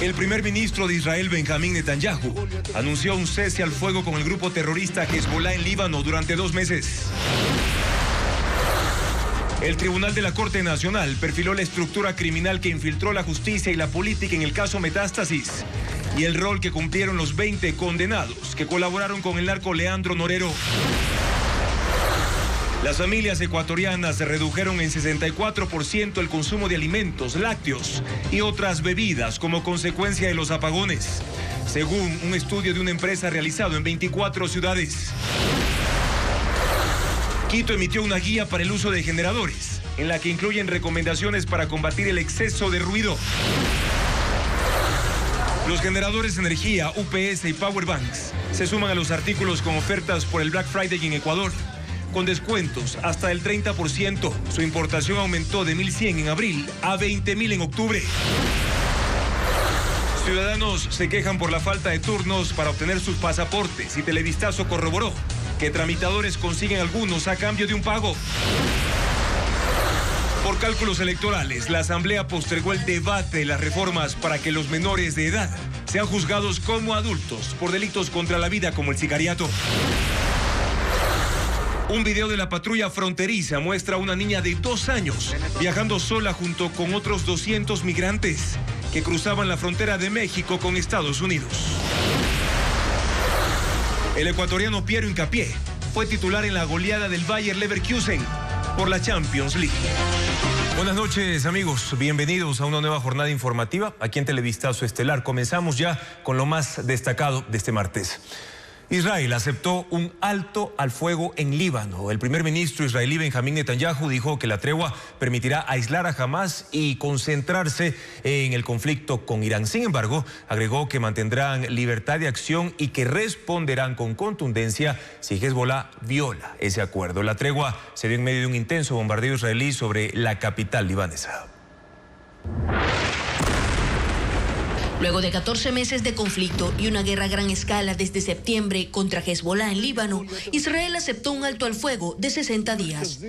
El primer ministro de Israel, Benjamín Netanyahu, anunció un cese al fuego con el grupo terrorista Hezbollah en Líbano durante 2 meses. El Tribunal de la Corte Nacional perfiló la estructura criminal que infiltró la justicia y la política en el caso Metástasis y el rol que cumplieron los 20 condenados que colaboraron con el narco Leandro Norero. Las familias ecuatorianas redujeron en 64% el consumo de alimentos, lácteos y otras bebidas como consecuencia de los apagones, según un estudio de una empresa realizado en 24 ciudades. Quito emitió una guía para el uso de generadores, en la que incluyen recomendaciones para combatir el exceso de ruido. Los generadores de energía, UPS y Powerbanks se suman a los artículos con ofertas por el Black Friday en Ecuador, con descuentos hasta el 30%. Su importación aumentó de 1.100 en abril a 20.000 en octubre. Ciudadanos se quejan por la falta de turnos para obtener sus pasaportes y Televistazo corroboró que tramitadores consiguen algunos a cambio de un pago. Por cálculos electorales, la Asamblea postergó el debate de las reformas para que los menores de edad sean juzgados como adultos por delitos contra la vida como el sicariato. Un video de la patrulla fronteriza muestra a una niña de 2 años viajando sola junto con otros 200 migrantes que cruzaban la frontera de México con Estados Unidos. El ecuatoriano Piero Hincapié fue titular en la goleada del Bayer Leverkusen por la Champions League. Buenas noches, amigos. Bienvenidos a una nueva jornada informativa aquí en Televistazo Estelar. Comenzamos ya con lo más destacado de este martes. Israel aceptó un alto al fuego en Líbano. El primer ministro israelí Benjamín Netanyahu dijo que la tregua permitirá aislar a Hamas y concentrarse en el conflicto con Irán. Sin embargo, agregó que mantendrán libertad de acción y que responderán con contundencia si Hezbollah viola ese acuerdo. La tregua se dio en medio de un intenso bombardeo israelí sobre la capital libanesa. Luego de 14 meses de conflicto y una guerra a gran escala desde septiembre contra Hezbollah en Líbano, Israel aceptó un alto al fuego de 60 días.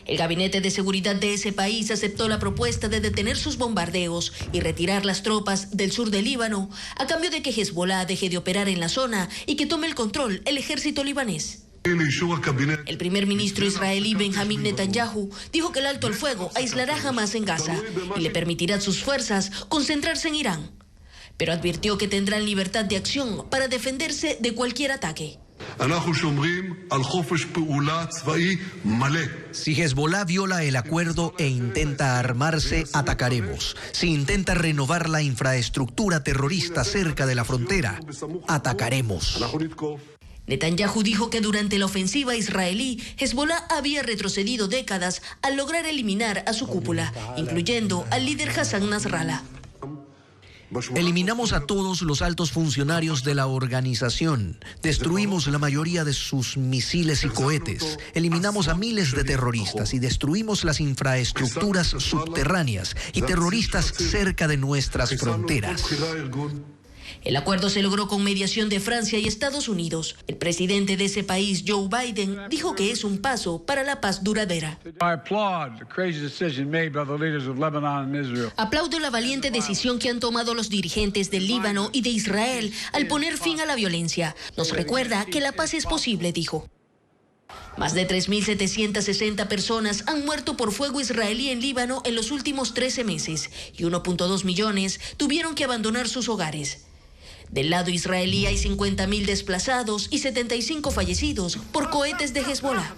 El gabinete de seguridad de ese país aceptó la propuesta de detener sus bombardeos y retirar las tropas del sur de Líbano a cambio de que Hezbollah deje de operar en la zona y que tome el control el ejército libanés. El primer ministro israelí Benjamín Netanyahu dijo que el alto al fuego aislará a Hamas en Gaza y le permitirá a sus fuerzas concentrarse en Irán, pero advirtió que tendrán libertad de acción para defenderse de cualquier ataque. Si Hezbollah viola el acuerdo e intenta armarse, atacaremos. Si intenta renovar la infraestructura terrorista cerca de la frontera, atacaremos. Netanyahu dijo que durante la ofensiva israelí, Hezbollah había retrocedido décadas al lograr eliminar a su cúpula, incluyendo al líder Hassan Nasrallah. Eliminamos a todos los altos funcionarios de la organización, destruimos la mayoría de sus misiles y cohetes, eliminamos a miles de terroristas y destruimos las infraestructuras subterráneas y terroristas cerca de nuestras fronteras. El acuerdo se logró con mediación de Francia y Estados Unidos. El presidente de ese país, Joe Biden, dijo que es un paso para la paz duradera. Aplaudo la valiente decisión que han tomado los dirigentes del Líbano y de Israel al poner fin a la violencia. Nos recuerda que la paz es posible, dijo. Más de 3.760 personas han muerto por fuego israelí en Líbano en los últimos 13 meses y 1.2 millones tuvieron que abandonar sus hogares. Del lado israelí hay 50.000 desplazados y 75 fallecidos por cohetes de Hezbollah.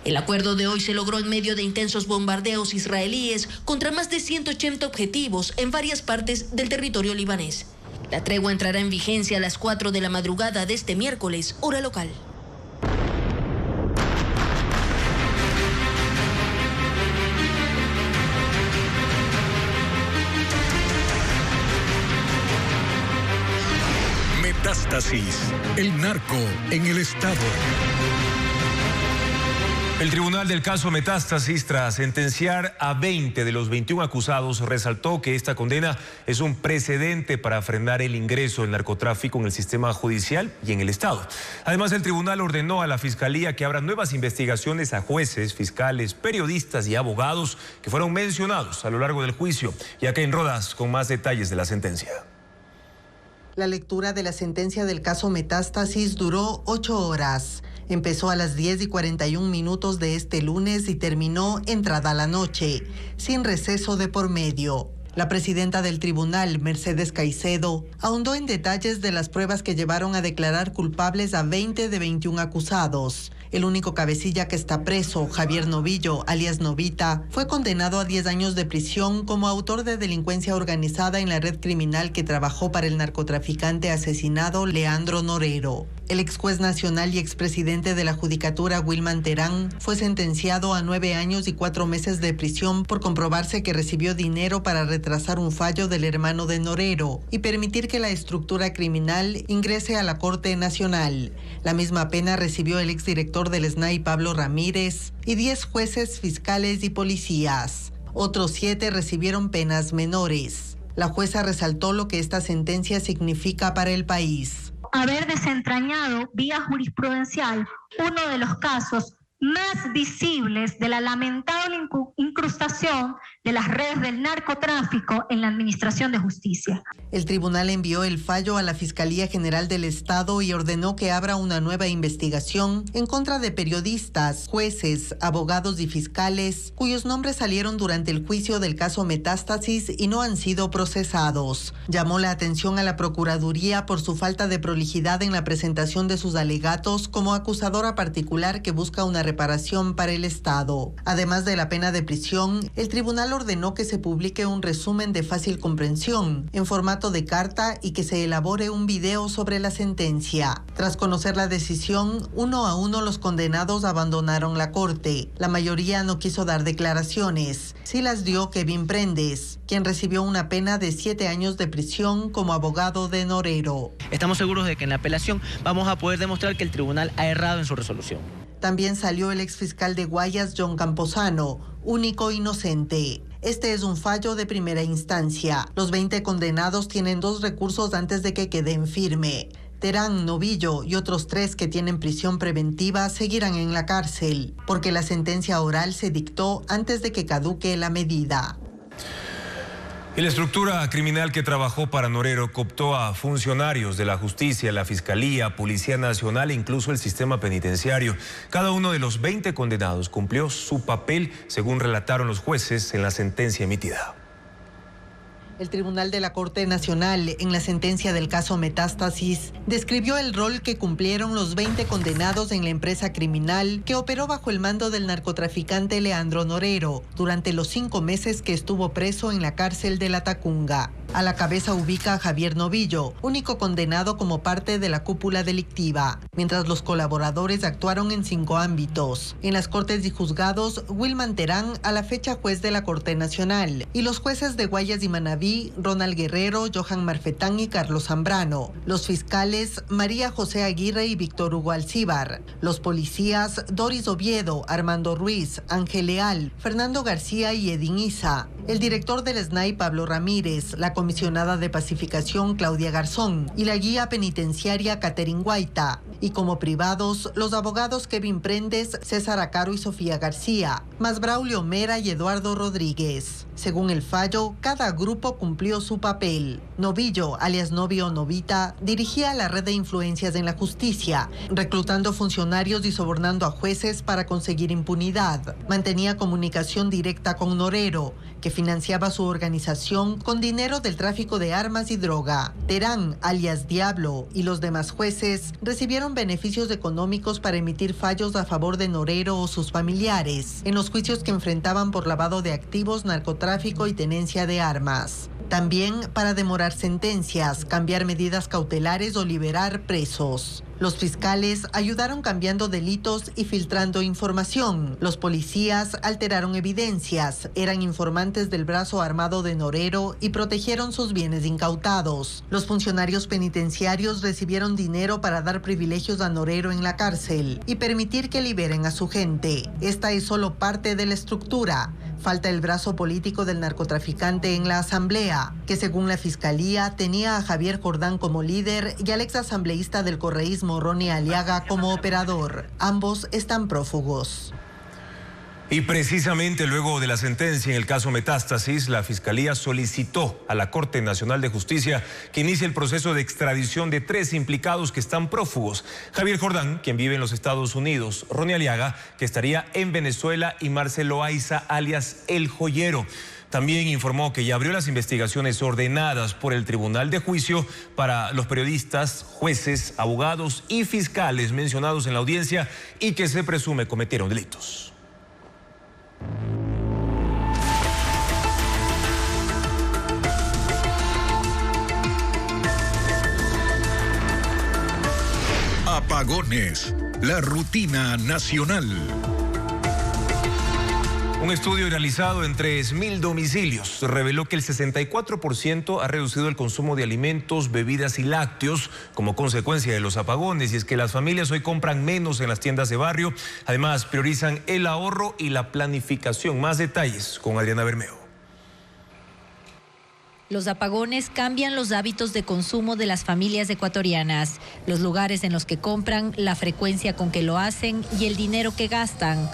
El acuerdo de hoy se logró en medio de intensos bombardeos israelíes contra más de 180 objetivos en varias partes del territorio libanés. La tregua entrará en vigencia a las 4 de la madrugada de este miércoles, hora local. Metástasis, el narco en el Estado. El tribunal del caso Metástasis, tras sentenciar a 20 de los 21 acusados, resaltó que esta condena es un precedente para frenar el ingreso del narcotráfico en el sistema judicial y en el Estado. Además, el tribunal ordenó a la Fiscalía que abra nuevas investigaciones a jueces, fiscales, periodistas y abogados que fueron mencionados a lo largo del juicio. Y acá en Rodas, con más detalles de la sentencia. La lectura de la sentencia del caso Metástasis duró 8 horas. Empezó a las 10:41 de este lunes y terminó entrada la noche, sin receso de por medio. La presidenta del tribunal, Mercedes Caicedo, ahondó en detalles de las pruebas que llevaron a declarar culpables a 20 de 21 acusados. El único cabecilla que está preso, Javier Novillo, alias Novita, fue condenado a 10 años de prisión como autor de delincuencia organizada en la red criminal que trabajó para el narcotraficante asesinado Leandro Norero. El ex juez nacional y expresidente de la Judicatura, Wilman Terán, fue sentenciado a 9 años y 4 meses de prisión por comprobarse que recibió dinero para retrasar un fallo del hermano de Norero y permitir que la estructura criminal ingrese a la Corte Nacional. La misma pena recibió el exdirector del SNAI, Pablo Ramírez, y 10 jueces, fiscales y policías. Otros 7 recibieron penas menores. La jueza resaltó lo que esta sentencia significa para el país. Haber desentrañado vía jurisprudencial uno de los casos más visibles de la lamentable incrustación de las redes del narcotráfico en la administración de justicia. El tribunal envió el fallo a la Fiscalía General del Estado y ordenó que abra una nueva investigación en contra de periodistas, jueces, abogados y fiscales cuyos nombres salieron durante el juicio del caso Metástasis y no han sido procesados. Llamó la atención a la Procuraduría por su falta de prolijidad en la presentación de sus alegatos como acusadora particular que busca una reparación para el Estado. Además de la pena de prisión, el tribunal ordenó que se publique un resumen de fácil comprensión en formato de carta y que se elabore un video sobre la sentencia. Tras conocer la decisión, uno a uno los condenados abandonaron la corte. La mayoría no quiso dar declaraciones. Sí las dio Kevin Prendes, quien recibió una pena de 7 años de prisión como abogado de Norero. Estamos seguros de que en la apelación vamos a poder demostrar que el tribunal ha errado en su resolución. También salió el exfiscal de Guayas, John Camposano, único inocente. Este es un fallo de primera instancia. Los 20 condenados tienen 2 recursos antes de que queden firme. Terán, Novillo y otros 3 que tienen prisión preventiva seguirán en la cárcel, porque la sentencia oral se dictó antes de que caduque la medida. Y la estructura criminal que trabajó para Norero cooptó a funcionarios de la justicia, la Fiscalía, Policía Nacional e incluso el sistema penitenciario. Cada uno de los 20 condenados cumplió su papel, según relataron los jueces en la sentencia emitida. El Tribunal de la Corte Nacional, en la sentencia del caso Metástasis, describió el rol que cumplieron los 20 condenados en la empresa criminal que operó bajo el mando del narcotraficante Leandro Norero durante los 5 meses que estuvo preso en la cárcel de La Tacunga. A la cabeza ubica a Javier Novillo, único condenado como parte de la cúpula delictiva, mientras los colaboradores actuaron en 5 ámbitos. En las cortes y juzgados, Wilman Terán, a la fecha juez de la Corte Nacional, y los jueces de Guayas y Manabí, Ronald Guerrero, Johan Marfetán y Carlos Zambrano. Los fiscales, María José Aguirre y Víctor Hugo Alcíbar. Los policías, Doris Oviedo, Armando Ruiz, Ángel Leal, Fernando García y Edín Isa. El director del SNAI, Pablo Ramírez, la comisionada de pacificación, Claudia Garzón, y la guía penitenciaria, Catherine Guaita. Y como privados, los abogados Kevin Prendes, César Acaro y Sofía García, más Braulio Mera y Eduardo Rodríguez. Según el fallo, cada grupo cumplió su papel. Novillo, alias Novio Novita, dirigía la red de influencias en la justicia, reclutando funcionarios y sobornando a jueces para conseguir impunidad. Mantenía comunicación directa con Norero, que financiaba su organización con dinero del tráfico de armas y droga. Terán, alias Diablo, y los demás jueces recibieron beneficios económicos para emitir fallos a favor de Norero o sus familiares en los juicios que enfrentaban por lavado de activos, narcotráfico y tenencia de armas. También para demorar sentencias, cambiar medidas cautelares o liberar presos. Los fiscales ayudaron cambiando delitos y filtrando información. Los policías alteraron evidencias, eran informantes del brazo armado de Norero y protegieron sus bienes incautados. Los funcionarios penitenciarios recibieron dinero para dar privilegios a Norero en la cárcel y permitir que liberen a su gente. Esta es solo parte de la estructura. Falta el brazo político del narcotraficante en la asamblea, que según la fiscalía tenía a Javier Jordán como líder y al exasambleísta del correísmo Ronnie Aliaga como operador. Ambos están prófugos. Y precisamente luego de la sentencia en el caso Metástasis, la Fiscalía solicitó a la Corte Nacional de Justicia que inicie el proceso de extradición de 3 implicados que están prófugos. Javier Jordán, quien vive en los Estados Unidos, Ronnie Aliaga, que estaría en Venezuela, y Marcelo Aiza, alias El Joyero. También informó que ya abrió las investigaciones ordenadas por el Tribunal de Juicio para los periodistas, jueces, abogados y fiscales mencionados en la audiencia y que se presume cometieron delitos. Apagones, la rutina nacional. Un estudio realizado en 3.000 domicilios reveló que el 64% ha reducido el consumo de alimentos, bebidas y lácteos como consecuencia de los apagones. Y es que las familias hoy compran menos en las tiendas de barrio. Además, priorizan el ahorro y la planificación. Más detalles con Adriana Bermeo. Los apagones cambian los hábitos de consumo de las familias ecuatorianas, los lugares en los que compran, la frecuencia con que lo hacen y el dinero que gastan.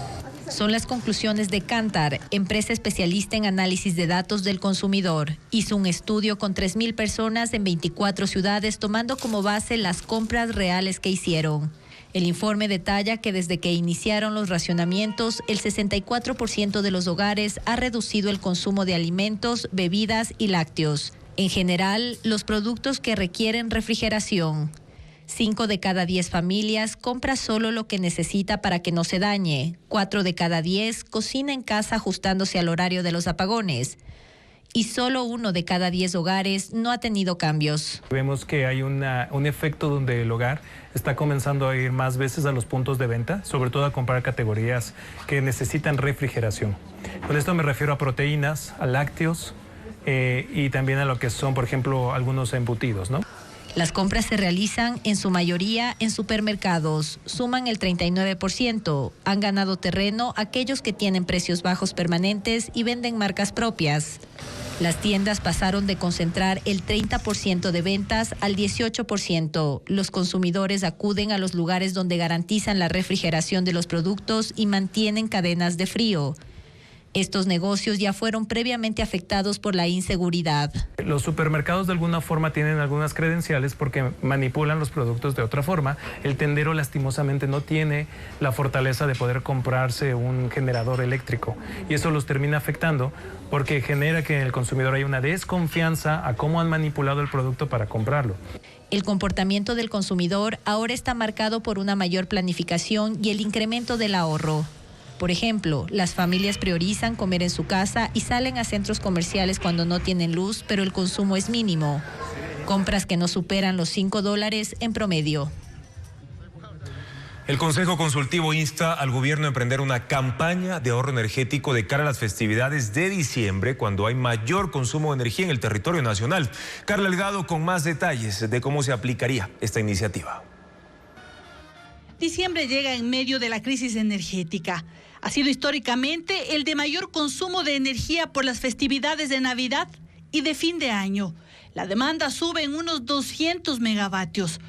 Son las conclusiones de Kantar, empresa especialista en análisis de datos del consumidor. Hizo un estudio con 3.000 personas en 24 ciudades, tomando como base las compras reales que hicieron. El informe detalla que desde que iniciaron los racionamientos, el 64% de los hogares ha reducido el consumo de alimentos, bebidas y lácteos. En general, los productos que requieren refrigeración. 5 de cada 10 familias compra solo lo que necesita para que no se dañe. 4 de cada 10 cocina en casa ajustándose al horario de los apagones. Y solo 1 de cada 10 hogares no ha tenido cambios. Vemos que hay un efecto donde el hogar está comenzando a ir más veces a los puntos de venta, sobre todo a comprar categorías que necesitan refrigeración. Con esto me refiero a proteínas, a lácteos y también a lo que son, por ejemplo, algunos embutidos, ¿no? Las compras se realizan en su mayoría en supermercados, suman el 39%. Han ganado terreno aquellos que tienen precios bajos permanentes y venden marcas propias. Las tiendas pasaron de concentrar el 30% de ventas al 18%. Los consumidores acuden a los lugares donde garantizan la refrigeración de los productos y mantienen cadenas de frío. Estos negocios ya fueron previamente afectados por la inseguridad. Los supermercados de alguna forma tienen algunas credenciales porque manipulan los productos de otra forma. El tendero lastimosamente no tiene la fortaleza de poder comprarse un generador eléctrico y eso los termina afectando porque genera que en el consumidor haya una desconfianza a cómo han manipulado el producto para comprarlo. El comportamiento del consumidor ahora está marcado por una mayor planificación y el incremento del ahorro. Por ejemplo, las familias priorizan comer en su casa y salen a centros comerciales cuando no tienen luz, pero el consumo es mínimo. Compras que no superan los $5 en promedio. El Consejo Consultivo insta al gobierno a emprender una campaña de ahorro energético de cara a las festividades de diciembre, cuando hay mayor consumo de energía en el territorio nacional. Carla Delgado con más detalles de cómo se aplicaría esta iniciativa. Diciembre llega en medio de la crisis energética. Ha sido históricamente el de mayor consumo de energía por las festividades de Navidad y de fin de año. La demanda sube en unos 200 megavatios.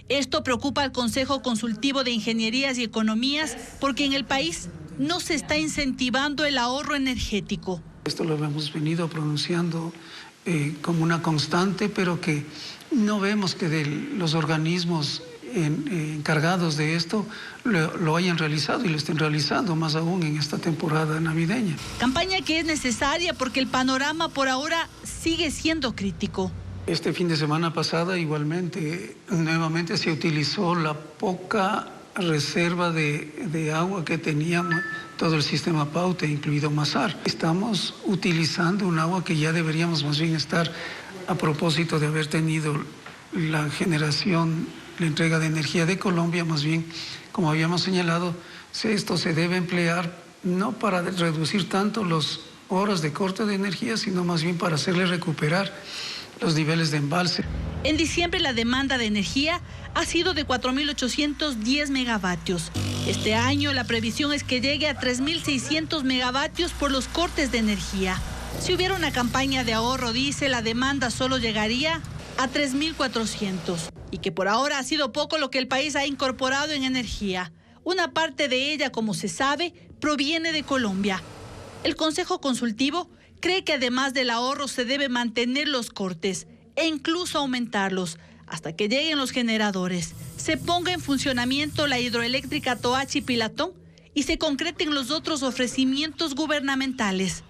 Esto preocupa al Consejo Consultivo de Ingenierías y Economías porque en el país no se está incentivando el ahorro energético. Esto lo hemos venido pronunciando como una constante, pero que no vemos que de los organismos encargados de esto lo hayan realizado y lo estén realizando, más aún en esta temporada navideña. Campaña que es necesaria porque el panorama por ahora sigue siendo crítico. Este fin de semana pasada igualmente, nuevamente se utilizó la poca reserva de agua que teníamos todo el sistema Paute, incluido Masar. Estamos utilizando un agua que ya deberíamos más bien estar, a propósito de haber tenido la generación la entrega de energía de Colombia, más bien, como habíamos señalado, esto se debe emplear no para reducir tanto las horas de corte de energía, sino más bien para hacerle recuperar los niveles de embalse. En diciembre la demanda de energía ha sido de 4.810 megavatios. Este año la previsión es que llegue a 3.600 megavatios por los cortes de energía. Si hubiera una campaña de ahorro, dice, la demanda solo llegaría a 3.400. Y que por ahora ha sido poco lo que el país ha incorporado en energía. Una parte de ella, como se sabe, proviene de Colombia. El Consejo Consultivo cree que además del ahorro se debe mantener los cortes e incluso aumentarlos hasta que lleguen los generadores, se ponga en funcionamiento la hidroeléctrica Toachi-Pilatón y se concreten los otros ofrecimientos gubernamentales.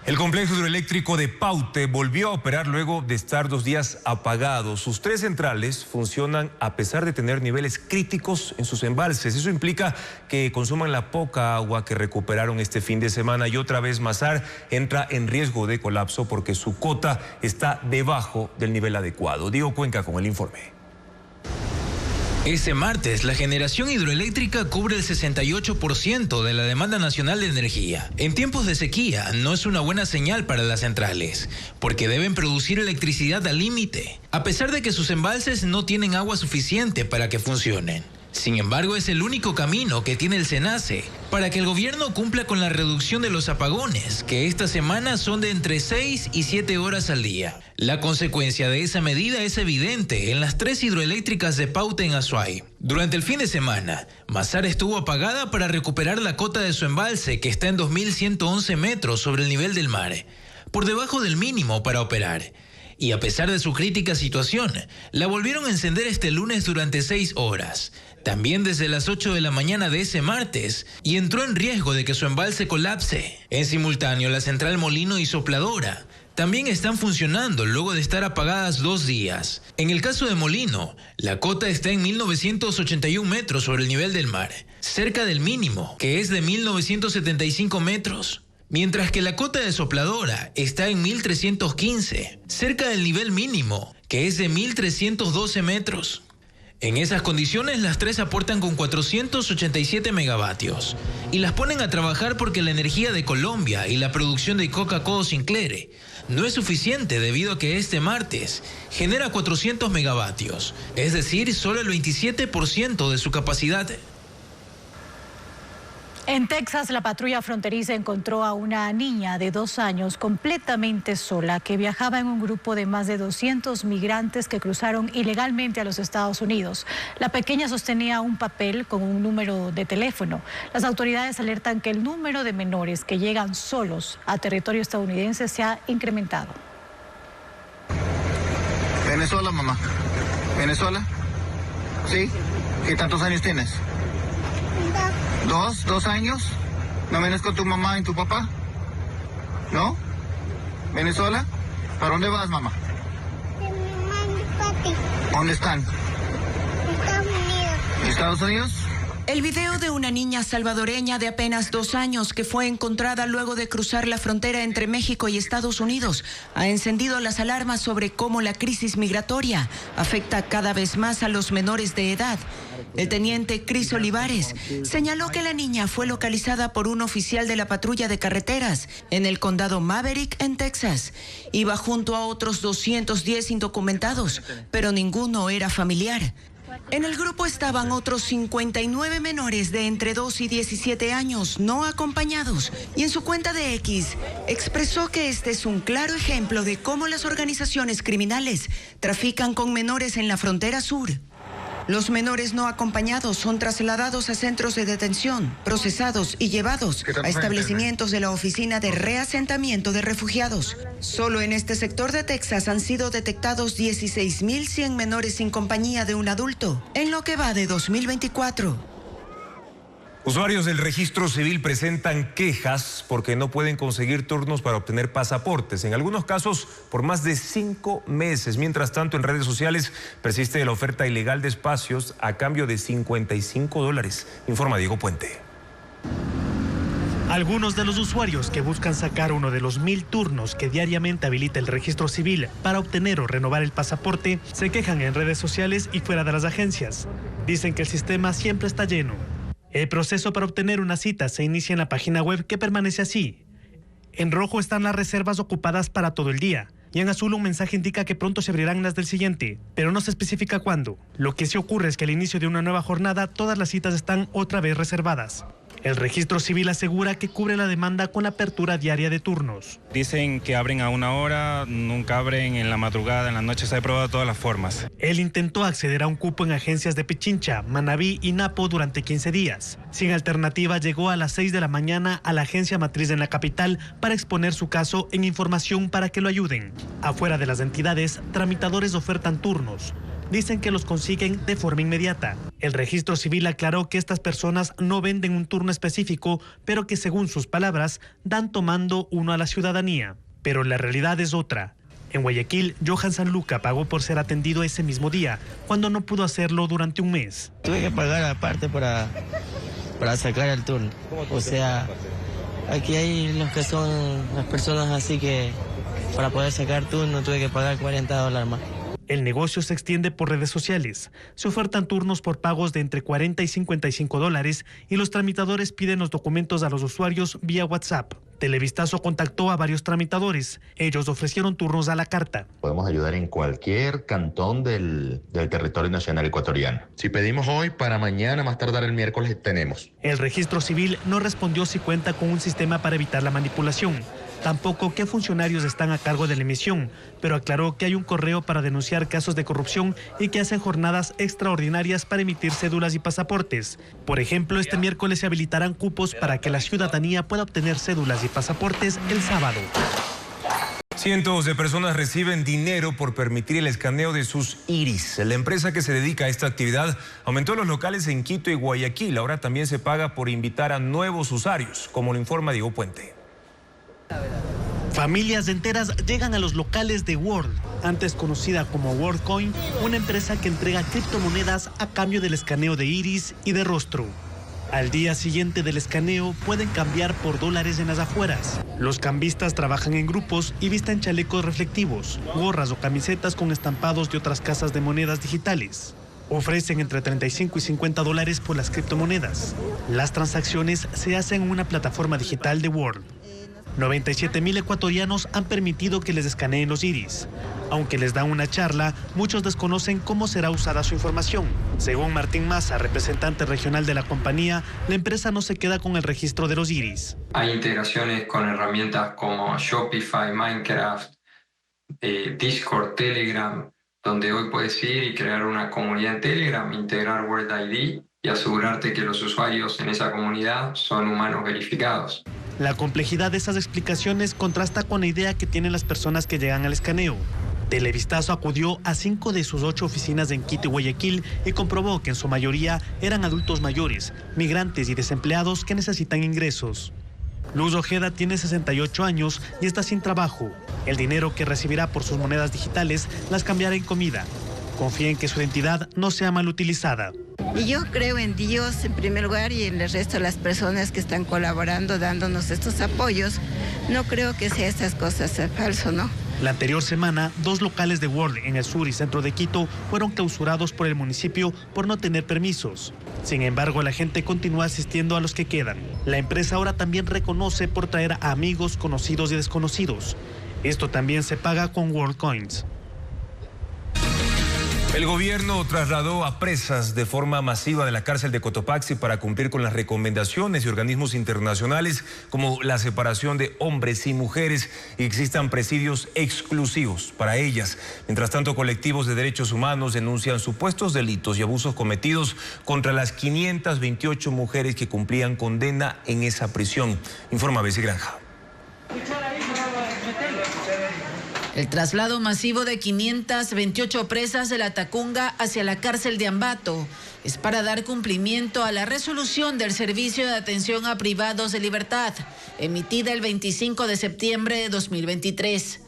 El complejo hidroeléctrico de Paute volvió a operar luego de estar 2 días apagado. Sus 3 centrales funcionan a pesar de tener niveles críticos en sus embalses. Eso implica que consuman la poca agua que recuperaron este fin de semana y otra vez Mazar entra en riesgo de colapso porque su cota está debajo del nivel adecuado. Diego Cuenca con el informe. Este martes, la generación hidroeléctrica cubre el 68% de la demanda nacional de energía. En tiempos de sequía, no es una buena señal para las centrales, porque deben producir electricidad al límite, a pesar de que sus embalses no tienen agua suficiente para que funcionen. Sin embargo, es el único camino que tiene el SENACE para que el gobierno cumpla con la reducción de los apagones, que esta semana son de entre 6 y 7 horas al día. La consecuencia de esa medida es evidente en las 3 hidroeléctricas de Paute en Azuay. Durante el fin de semana, Mazar estuvo apagada para recuperar la cota de su embalse, que está en 2.111 metros sobre el nivel del mar, por debajo del mínimo para operar. Y a pesar de su crítica situación, la volvieron a encender este lunes durante 6 horas. También desde las 8 de la mañana de ese martes, y entró en riesgo de que su embalse colapse. En simultáneo, la central Molino y Sopladora también están funcionando luego de estar apagadas 2 días. En el caso de Molino, la cota está en 1.981 metros sobre el nivel del mar, cerca del mínimo, que es de 1.975 metros. Mientras que la cota de Sopladora está en 1.315, cerca del nivel mínimo, que es de 1.312 metros. En esas condiciones, las 3 aportan con 487 megavatios y las ponen a trabajar porque la energía de Colombia y la producción de Coca-Cola Sinclair no es suficiente debido a que este martes genera 400 megavatios, es decir, solo el 27% de su capacidad. En Texas, la patrulla fronteriza encontró a una niña de 2 años completamente sola que viajaba en un grupo de más de 200 migrantes que cruzaron ilegalmente a los Estados Unidos. La pequeña sostenía un papel con un número de teléfono. Las autoridades alertan que el número de menores que llegan solos a territorio estadounidense se ha incrementado. Venezuela, mamá. ¿Venezuela? ¿Sí? ¿Qué tantos años tienes? 2 años. ¿No vienes con tu mamá y tu papá? ¿No? ¿Venezuela? ¿Para dónde vas, mamá? De mi mamá y papi. ¿Dónde están? Estados Unidos. ¿Estados Unidos? El video de una niña salvadoreña de apenas 2 años que fue encontrada luego de cruzar la frontera entre México y Estados Unidos ha encendido las alarmas sobre cómo la crisis migratoria afecta cada vez más a los menores de edad. El teniente Cris Olivares señaló que la niña fue localizada por un oficial de la patrulla de carreteras en el condado Maverick, en Texas. Iba junto a otros 210 indocumentados, pero ninguno era familiar. En el grupo estaban otros 59 menores de entre 2 y 17 años no acompañados, y en su cuenta de X expresó que este es un claro ejemplo de cómo las organizaciones criminales trafican con menores en la frontera sur. Los menores no acompañados son trasladados a centros de detención, procesados y llevados a establecimientos de la Oficina de Reasentamiento de Refugiados. Solo en este sector de Texas han sido detectados 16.100 menores sin compañía de un adulto, en lo que va de 2024. Usuarios del registro civil presentan quejas porque no pueden conseguir turnos para obtener pasaportes, en algunos casos por más de 5 meses. Mientras tanto, en redes sociales persiste la oferta ilegal de espacios a cambio de $55. Informa Diego Puente. Algunos de los usuarios que buscan sacar uno de los 1000 turnos que diariamente habilita el registro civil para obtener o renovar el pasaporte se quejan en redes sociales y fuera de las agencias. Dicen que el sistema siempre está lleno. El proceso para obtener una cita se inicia en la página web, que permanece así. En rojo están las reservas ocupadas para todo el día. Y en azul un mensaje indica que pronto se abrirán las del siguiente, pero no se especifica cuándo. Lo que sí ocurre es que al inicio de una nueva jornada todas las citas están otra vez reservadas. El registro civil asegura que cubre la demanda con la apertura diaria de turnos. Dicen que abren a 1 hora, nunca abren en la madrugada, en la noche, se ha probado todas las formas. Él intentó acceder a un cupo en agencias de Pichincha, Manabí y Napo durante 15 días. Sin alternativa, llegó a las 6 de la mañana a la agencia matriz en la capital para exponer su caso en información para que lo ayuden. Afuera de las entidades, tramitadores ofertan turnos. Dicen que los consiguen de forma inmediata. El registro civil aclaró que estas personas no venden un turno específico, pero que según sus palabras, dan tomando uno a la ciudadanía. Pero la realidad es otra. En Guayaquil, Johan Sanluca pagó por ser atendido ese mismo día, cuando no pudo hacerlo durante un mes. Tuve que pagar aparte para sacar el turno. O sea, aquí hay los que son las personas así que para poder sacar turno tuve que pagar $40 más. El negocio se extiende por redes sociales. Se ofertan turnos por pagos de entre $40 y $55 y los tramitadores piden los documentos a los usuarios vía WhatsApp. Televistazo contactó a varios tramitadores. Ellos ofrecieron turnos a la carta. Podemos ayudar en cualquier cantón del territorio nacional ecuatoriano. Si pedimos hoy, para mañana, más tardar el miércoles, tenemos. El registro civil no respondió si cuenta con un sistema para evitar la manipulación. Tampoco qué funcionarios están a cargo de la emisión, pero aclaró que hay un correo para denunciar casos de corrupción y que hacen jornadas extraordinarias para emitir cédulas y pasaportes. Por ejemplo, este miércoles se habilitarán cupos para que la ciudadanía pueda obtener cédulas y pasaportes el sábado. Cientos de personas reciben dinero por permitir el escaneo de sus iris. La empresa que se dedica a esta actividad aumentó los locales en Quito y Guayaquil. Ahora también se paga por invitar a nuevos usuarios, como lo informa Diego Puente. Familias enteras llegan a los locales de World, antes conocida como WorldCoin, una empresa que entrega criptomonedas a cambio del escaneo de iris y de rostro. Al día siguiente del escaneo pueden cambiar por dólares en las afueras. Los cambistas trabajan en grupos y visten chalecos reflectivos, gorras o camisetas con estampados de otras casas de monedas digitales. Ofrecen entre $35 y $50 por las criptomonedas. Las transacciones se hacen en una plataforma digital de World. 97,000 ecuatorianos han permitido que les escaneen los iris. Aunque les dan una charla, muchos desconocen cómo será usada su información. Según Martín Maza, representante regional de la compañía, la empresa no se queda con el registro de los iris. Hay integraciones con herramientas como Shopify, Minecraft, Discord, Telegram, donde hoy puedes ir y crear una comunidad en Telegram, integrar World ID y asegurarte que los usuarios en esa comunidad son humanos verificados. La complejidad de esas explicaciones contrasta con la idea que tienen las personas que llegan al escaneo. Televistazo acudió a 5 de sus 8 oficinas en Quito y Guayaquil y comprobó que en su mayoría eran adultos mayores, migrantes y desempleados que necesitan ingresos. Luz Ojeda tiene 68 años y está sin trabajo. El dinero que recibirá por sus monedas digitales las cambiará en comida. Confía en que su identidad no sea mal utilizada. Y yo creo en Dios en primer lugar y en el resto de las personas que están colaborando, dándonos estos apoyos. No creo que sea estas cosas falso, ¿no? La anterior semana, 2 locales de World en el sur y centro de Quito fueron clausurados por el municipio por no tener permisos. Sin embargo, la gente continúa asistiendo a los que quedan. La empresa ahora también reconoce por traer a amigos, conocidos y desconocidos. Esto también se paga con World Coins. El gobierno trasladó a presas de forma masiva de la cárcel de Cotopaxi para cumplir con las recomendaciones de organismos internacionales como la separación de hombres y mujeres y que existan presidios exclusivos para ellas. Mientras tanto, colectivos de derechos humanos denuncian supuestos delitos y abusos cometidos contra las 528 mujeres que cumplían condena en esa prisión. Informa Bessie Granja. El traslado masivo de 528 presas de la Tacunga hacia la cárcel de Ambato es para dar cumplimiento a la resolución del Servicio de Atención a Privados de Libertad, emitida el 25 de septiembre de 2023.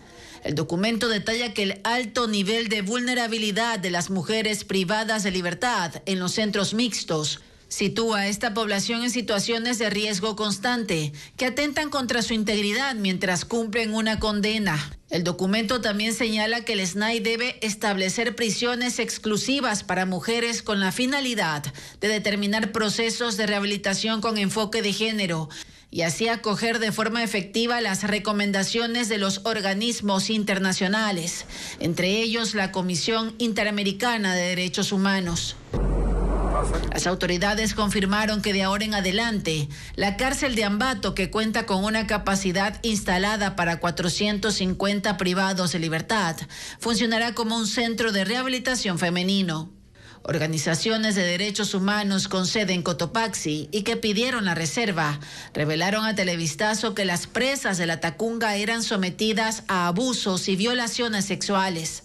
El documento detalla que el alto nivel de vulnerabilidad de las mujeres privadas de libertad en los centros mixtos Sitúa a esta población en situaciones de riesgo constante que atentan contra su integridad mientras cumplen una condena. El documento también señala que el SNAI debe establecer prisiones exclusivas para mujeres con la finalidad de determinar procesos de rehabilitación con enfoque de género y así acoger de forma efectiva las recomendaciones de los organismos internacionales, entre ellos la Comisión Interamericana de Derechos Humanos. Las autoridades confirmaron que de ahora en adelante, la cárcel de Ambato, que cuenta con una capacidad instalada para 450 privados de libertad, funcionará como un centro de rehabilitación femenino. Organizaciones de derechos humanos con sede en Cotopaxi y que pidieron la reserva, revelaron a Televistazo que las presas de la Tacunga eran sometidas a abusos y violaciones sexuales.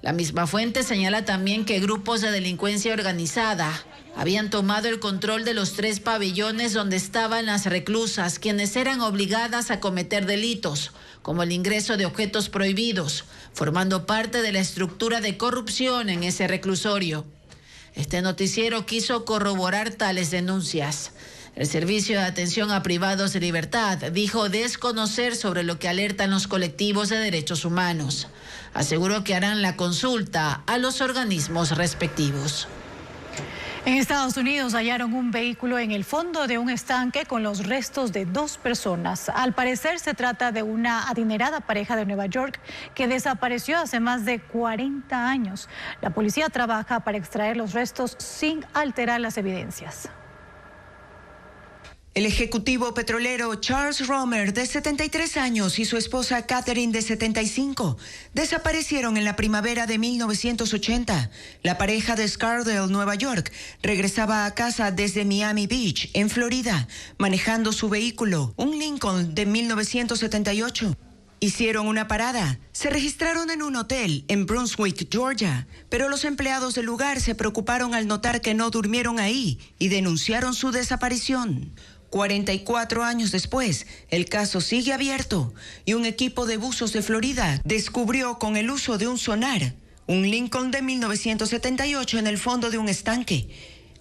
La misma fuente señala también que grupos de delincuencia organizada habían tomado el control de los 3 pabellones donde estaban las reclusas, quienes eran obligadas a cometer delitos, como el ingreso de objetos prohibidos, formando parte de la estructura de corrupción en ese reclusorio. Este noticiero quiso corroborar tales denuncias. El Servicio de Atención a Privados de Libertad dijo desconocer sobre lo que alertan los colectivos de derechos humanos. Aseguró que harán la consulta a los organismos respectivos. En Estados Unidos hallaron un vehículo en el fondo de un estanque con los restos de 2 personas. Al parecer se trata de una adinerada pareja de Nueva York que desapareció hace más de 40 años. La policía trabaja para extraer los restos sin alterar las evidencias. El ejecutivo petrolero Charles Romer, de 73 años, y su esposa Catherine, de 75, desaparecieron en la primavera de 1980. La pareja de Scardale, Nueva York, regresaba a casa desde Miami Beach, en Florida, manejando su vehículo, un Lincoln de 1978. Hicieron una parada. Se registraron en un hotel en Brunswick, Georgia, pero los empleados del lugar se preocuparon al notar que no durmieron ahí y denunciaron su desaparición. 44 años después, el caso sigue abierto y un equipo de buzos de Florida descubrió con el uso de un sonar un Lincoln de 1978 en el fondo de un estanque.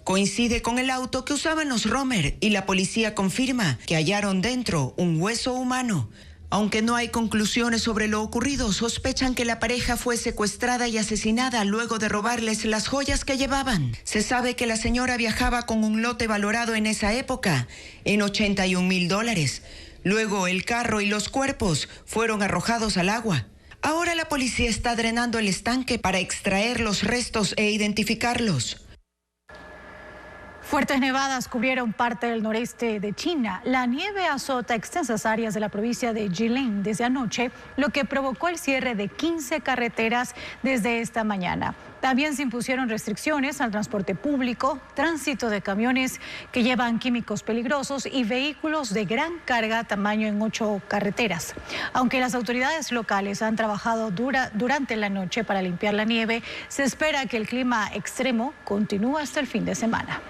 Coincide con el auto que usaban los Romer y la policía confirma que hallaron dentro un hueso humano. Aunque no hay conclusiones sobre lo ocurrido, sospechan que la pareja fue secuestrada y asesinada luego de robarles las joyas que llevaban. Se sabe que la señora viajaba con un lote valorado en esa época en $81,000. Luego el carro y los cuerpos fueron arrojados al agua. Ahora la policía está drenando el estanque para extraer los restos e identificarlos. Fuertes nevadas cubrieron parte del noreste de China. La nieve azota extensas áreas de la provincia de Jilin desde anoche, lo que provocó el cierre de 15 carreteras desde esta mañana. También se impusieron restricciones al transporte público, tránsito de camiones que llevan químicos peligrosos y vehículos de gran carga tamaño en 8 carreteras. Aunque las autoridades locales han trabajado durante la noche para limpiar la nieve, se espera que el clima extremo continúe hasta el fin de semana.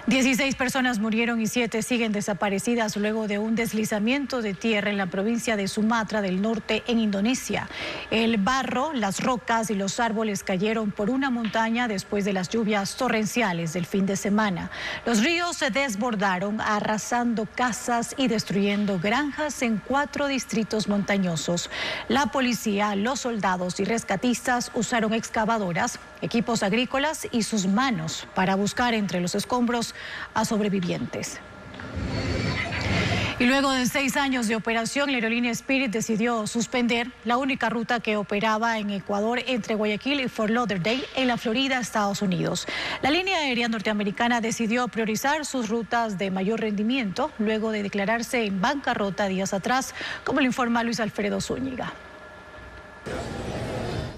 16 personas murieron y 7 siguen desaparecidas luego de un deslizamiento de tierra en la provincia de Sumatra del Norte, en Indonesia. El barro, las rocas y los árboles cayeron por una montaña después de las lluvias torrenciales del fin de semana. Los ríos se desbordaron, arrasando casas y destruyendo granjas en 4 distritos montañosos. La policía, los soldados y rescatistas usaron excavadoras, equipos agrícolas y sus manos para buscar entre los escombros a sobrevivientes. Y luego de 6 años de operación, la aerolínea Spirit decidió suspender la única ruta que operaba en Ecuador entre Guayaquil y Fort Lauderdale, en la Florida, Estados Unidos. La línea aérea norteamericana decidió priorizar sus rutas de mayor rendimiento luego de declararse en bancarrota días atrás, como lo informa Luis Alfredo Zúñiga.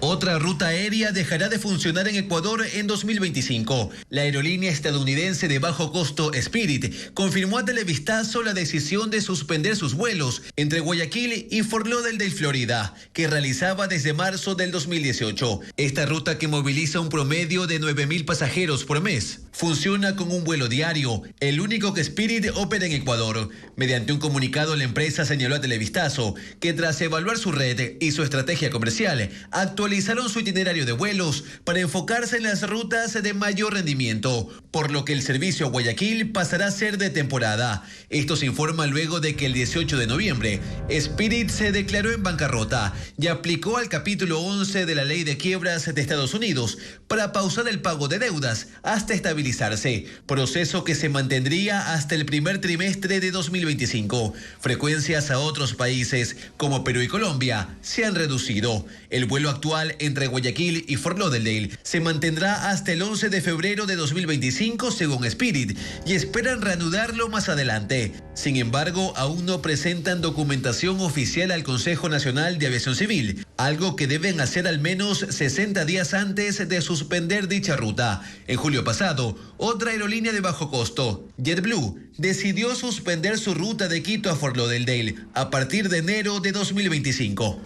Otra ruta aérea dejará de funcionar en Ecuador en 2025. La aerolínea estadounidense de bajo costo Spirit confirmó a Televistazo la decisión de suspender sus vuelos entre Guayaquil y Fort Lauderdale, Florida, que realizaba desde marzo del 2018. Esta ruta, que moviliza un promedio de 9,000 pasajeros por mes, funciona con un vuelo diario, el único que Spirit opera en Ecuador. Mediante un comunicado, la empresa señaló a Televistazo que tras evaluar su red y su estrategia comercial, actualizará revisaron su itinerario de vuelos para enfocarse en las rutas de mayor rendimiento, por lo que el servicio a Guayaquil pasará a ser de temporada. Esto se informa luego de que el 18 de noviembre Spirit se declaró en bancarrota y aplicó al capítulo 11 de la ley de quiebras de Estados Unidos para pausar el pago de deudas hasta estabilizarse, proceso que se mantendría hasta el primer trimestre de 2025. Frecuencias a otros países como Perú y Colombia se han reducido. El vuelo actual entre Guayaquil y Fort Lauderdale se mantendrá hasta el 11 de febrero de 2025 según Spirit y esperan reanudarlo más adelante. Sin embargo, aún no presentan documentación oficial al Consejo Nacional de Aviación Civil, algo que deben hacer al menos 60 días antes de suspender dicha ruta. En julio pasado, otra aerolínea de bajo costo, JetBlue, decidió suspender su ruta de Quito a Fort Lauderdale a partir de enero de 2025.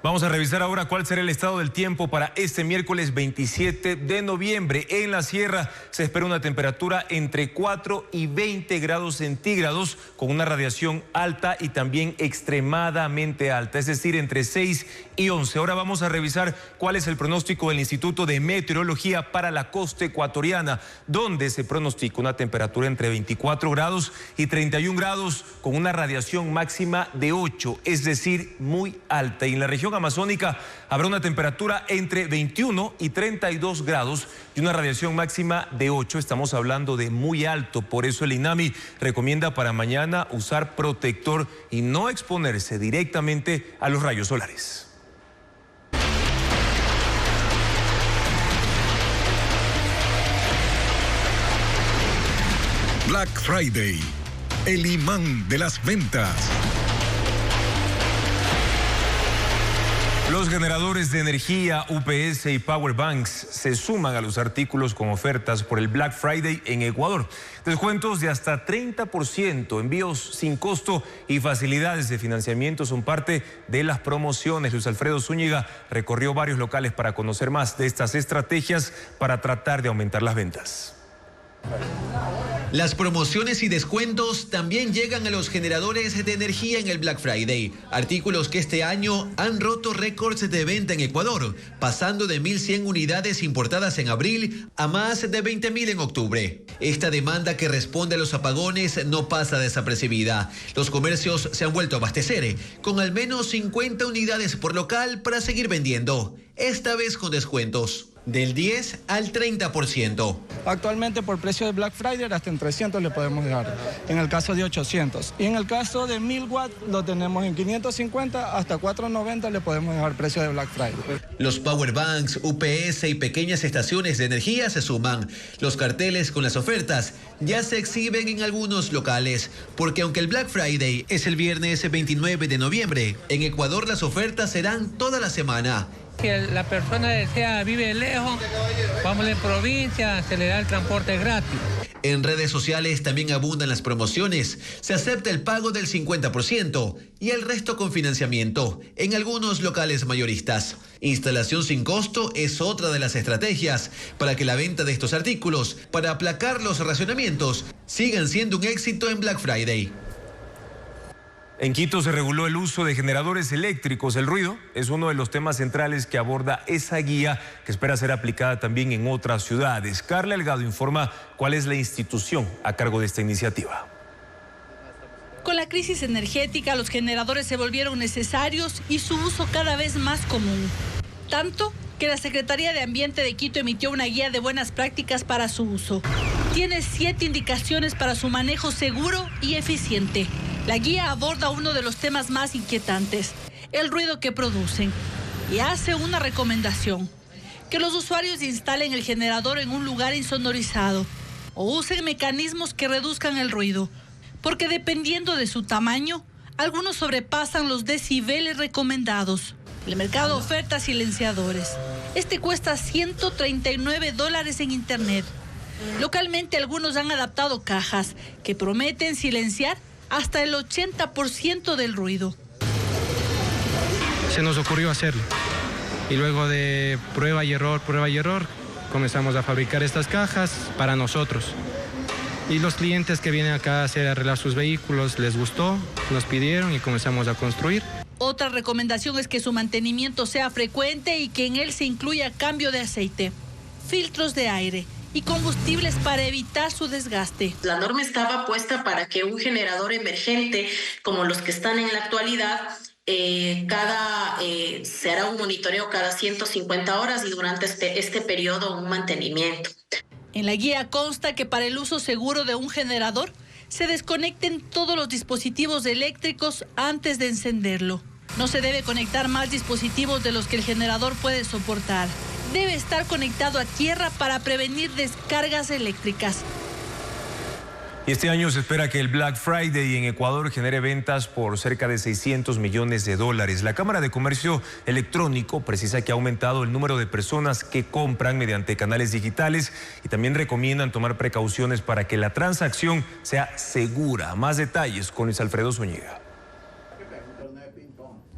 Vamos a revisar ahora cuál será el estado del tiempo para este miércoles 27 de noviembre. En la sierra se espera una temperatura entre 4 y 20 grados centígrados con una radiación alta y también extremadamente alta, es decir, entre 6 y 11. Ahora vamos a revisar cuál es el pronóstico del Instituto de Meteorología para la costa ecuatoriana, donde se pronostica una temperatura entre 24 grados y 31 grados con una radiación máxima de 8, es decir, muy alta. Y en la región amazónica habrá una temperatura entre 21 y 32 grados y una radiación máxima de 8. Estamos hablando de muy alto, por eso el INAMI recomienda para mañana usar protector y no exponerse directamente a los rayos solares. Black Friday, el imán de las ventas. Los generadores de energía UPS y Powerbanks se suman a los artículos con ofertas por el Black Friday en Ecuador. Descuentos de hasta 30%, envíos sin costo y facilidades de financiamiento son parte de las promociones. Luis Alfredo Zúñiga recorrió varios locales para conocer más de estas estrategias para tratar de aumentar las ventas. Las promociones y descuentos también llegan a los generadores de energía en el Black Friday. Artículos que este año han roto récords de venta en Ecuador, pasando de 1.100 unidades importadas en abril a más de 20.000 en octubre. Esta demanda que responde a los apagones no pasa desapercibida. Los comercios se han vuelto a abastecer, con al menos 50 unidades por local para seguir vendiendo, esta vez con descuentos del 10 al 30%. Actualmente por precio de Black Friday hasta en 300 le podemos dejar, en el caso de 800. Y en el caso de 1000 watts lo tenemos en 550 hasta 490 le podemos dejar precio de Black Friday. Los Powerbanks, UPS y pequeñas estaciones de energía se suman. Los carteles con las ofertas ya se exhiben en algunos locales, porque aunque el Black Friday es el viernes 29 de noviembre, en Ecuador las ofertas serán toda la semana. Si la persona vive lejos, vamos en provincia, se le da el transporte gratis. En redes sociales también abundan las promociones. Se acepta el pago del 50% y el resto con financiamiento en algunos locales mayoristas. Instalación sin costo es otra de las estrategias para que la venta de estos artículos, para aplacar los racionamientos, sigan siendo un éxito en Black Friday. En Quito se reguló el uso de generadores eléctricos. El ruido es uno de los temas centrales que aborda esa guía que espera ser aplicada también en otras ciudades. Carla Delgado informa cuál es la institución a cargo de esta iniciativa. Con la crisis energética, los generadores se volvieron necesarios y su uso cada vez más común. Tanto que la Secretaría de Ambiente de Quito emitió una guía de buenas prácticas para su uso. Tiene 7 indicaciones para su manejo seguro y eficiente. La guía aborda uno de los temas más inquietantes, el ruido que producen, y hace una recomendación: que los usuarios instalen el generador en un lugar insonorizado o usen mecanismos que reduzcan el ruido, porque dependiendo de su tamaño, algunos sobrepasan los decibeles recomendados. El mercado oferta silenciadores. Este cuesta $139 en internet. Localmente algunos han adaptado cajas que prometen silenciar hasta el 80% del ruido. Se nos ocurrió hacerlo y luego de prueba y error, comenzamos a fabricar estas cajas para nosotros. Y los clientes que vienen acá a arreglar sus vehículos les gustó, nos pidieron y comenzamos a construir. Otra recomendación es que su mantenimiento sea frecuente y que en él se incluya cambio de aceite, filtros de aire y combustibles para evitar su desgaste. La norma estaba puesta para que un generador emergente, como los que están en la actualidad, se hará un monitoreo cada 150 horas y durante este periodo un mantenimiento. En la guía consta que para el uso seguro de un generador se desconecten todos los dispositivos eléctricos antes de encenderlo. No se debe conectar más dispositivos de los que el generador puede soportar. Debe estar conectado a tierra para prevenir descargas eléctricas. Y este año se espera que el Black Friday en Ecuador genere ventas por cerca de $600 millones. La Cámara de Comercio Electrónico precisa que ha aumentado el número de personas que compran mediante canales digitales y también recomiendan tomar precauciones para que la transacción sea segura. Más detalles con Luis Alfredo Zúñiga.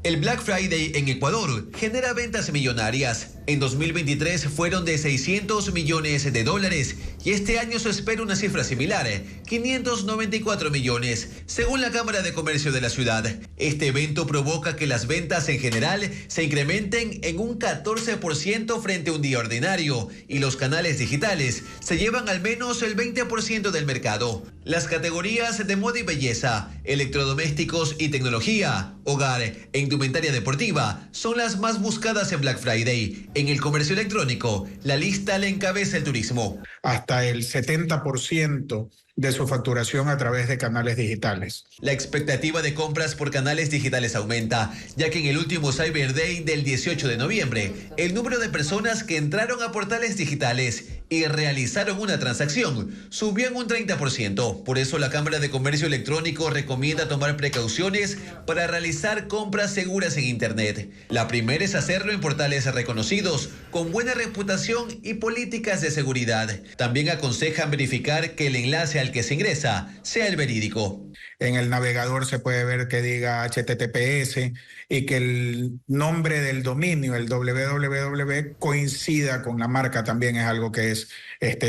El Black Friday en Ecuador genera ventas millonarias. En 2023 fueron de $600 millones y este año se espera una cifra similar, 594 millones, según la Cámara de Comercio de la ciudad. Este evento provoca que las ventas en general se incrementen en un 14% frente a un día ordinario y los canales digitales se llevan al menos el 20% del mercado. Las categorías de moda y belleza, electrodomésticos y tecnología, hogar e indumentaria deportiva son las más buscadas en Black Friday. En el comercio electrónico, la lista le encabeza el turismo. Hasta el 70% de su facturación a través de canales digitales. La expectativa de compras por canales digitales aumenta, ya que en el último Cyber Day del 18 de noviembre, el número de personas que entraron a portales digitales y realizaron una transacción subió en un 30%. Por eso la Cámara de Comercio Electrónico recomienda tomar precauciones para realizar compras seguras en Internet. La primera es hacerlo en portales reconocidos, con buena reputación y políticas de seguridad. También aconsejan verificar que el enlace al que se ingresa sea el verídico. En el navegador se puede ver que diga HTTPS y que el nombre del dominio, el www, coincida con la marca, también es algo que es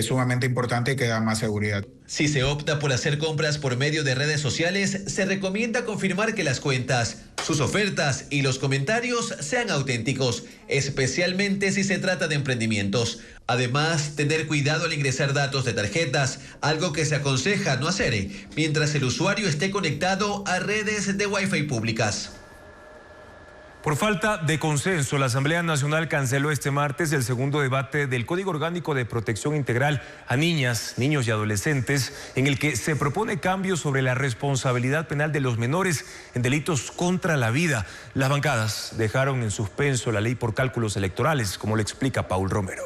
sumamente importante y que da más seguridad. Si se opta por hacer compras por medio de redes sociales, se recomienda confirmar que las cuentas, sus ofertas y los comentarios sean auténticos, especialmente si se trata de emprendimientos. Además, tener cuidado al ingresar datos de tarjetas, algo que se aconseja no hacer mientras el usuario esté conectado a redes de Wi-Fi públicas. Por falta de consenso, la Asamblea Nacional canceló este martes el segundo debate del Código Orgánico de Protección Integral a niñas, niños y adolescentes, en el que se propone cambios sobre la responsabilidad penal de los menores en delitos contra la vida. Las bancadas dejaron en suspenso la ley por cálculos electorales, como lo explica Paul Romero.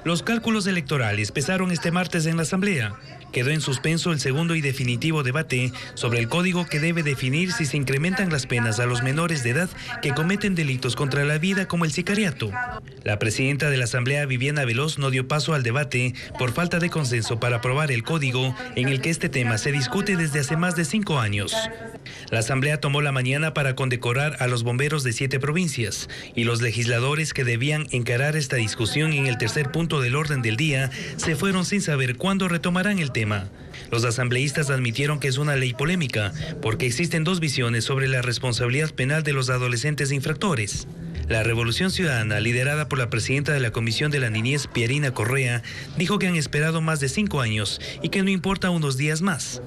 Los cálculos electorales pesaron este martes en la Asamblea. Quedó en suspenso el segundo y definitivo debate sobre el código que debe definir si se incrementan las penas a los menores de edad que cometen delitos contra la vida como el sicariato. La presidenta de la Asamblea, Viviana Veloz, no dio paso al debate por falta de consenso para aprobar el código en el que este tema se discute desde hace más de 5 años. La Asamblea tomó la mañana para condecorar a los bomberos de 7 provincias y los legisladores que debían encarar esta discusión en el tercer punto del orden del día se fueron sin saber cuándo retomarán el tema. Los asambleístas admitieron que es una ley polémica porque existen dos visiones sobre la responsabilidad penal de los adolescentes infractores. La Revolución Ciudadana, liderada por la presidenta de la Comisión de la Niñez, Pierina Correa, dijo que han esperado más de 5 años y que no importa unos días más.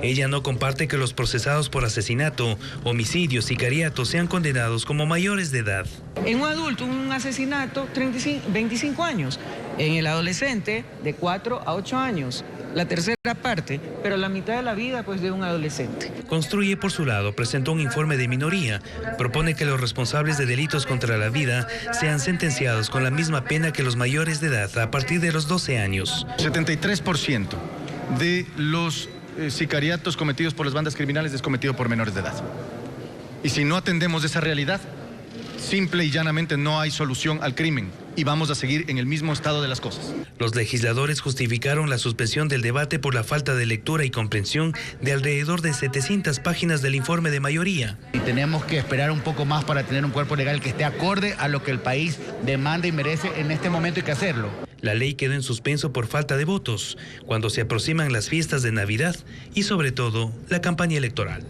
Ella no comparte que los procesados por asesinato, homicidio, sicariato sean condenados como mayores de edad. En un adulto, un asesinato, 25 años. En el adolescente, de 4 a 8 años. La tercera parte, pero la mitad de la vida pues de un adolescente. Construye, por su lado, presentó un informe de minoría. Propone que los responsables de delitos contra la vida sean sentenciados con la misma pena que los mayores de edad a partir de los 12 años. 73% de los sicariatos cometidos por las bandas criminales es cometido por menores de edad. Y si no atendemos esa realidad, simple y llanamente no hay solución al crimen y vamos a seguir en el mismo estado de las cosas. Los legisladores justificaron la suspensión del debate por la falta de lectura y comprensión de alrededor de 700 páginas del informe de mayoría. Y tenemos que esperar un poco más para tener un cuerpo legal que esté acorde a lo que el país demanda y merece en este momento, hay que hacerlo. La ley quedó en suspenso por falta de votos, cuando se aproximan las fiestas de Navidad y sobre todo la campaña electoral.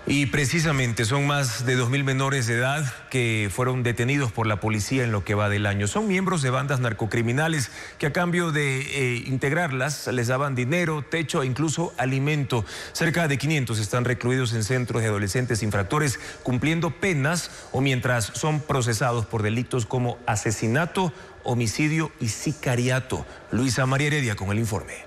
Y precisamente son más de 2.000 menores de edad que fueron detenidos por la policía en lo que va del año. Son miembros de bandas narcocriminales que a cambio de integrarlas les daban dinero, techo e incluso alimento. Cerca de 500 están recluidos en centros de adolescentes infractores cumpliendo penas o mientras son procesados por delitos como asesinato, homicidio y sicariato. Luisa María Heredia con el informe.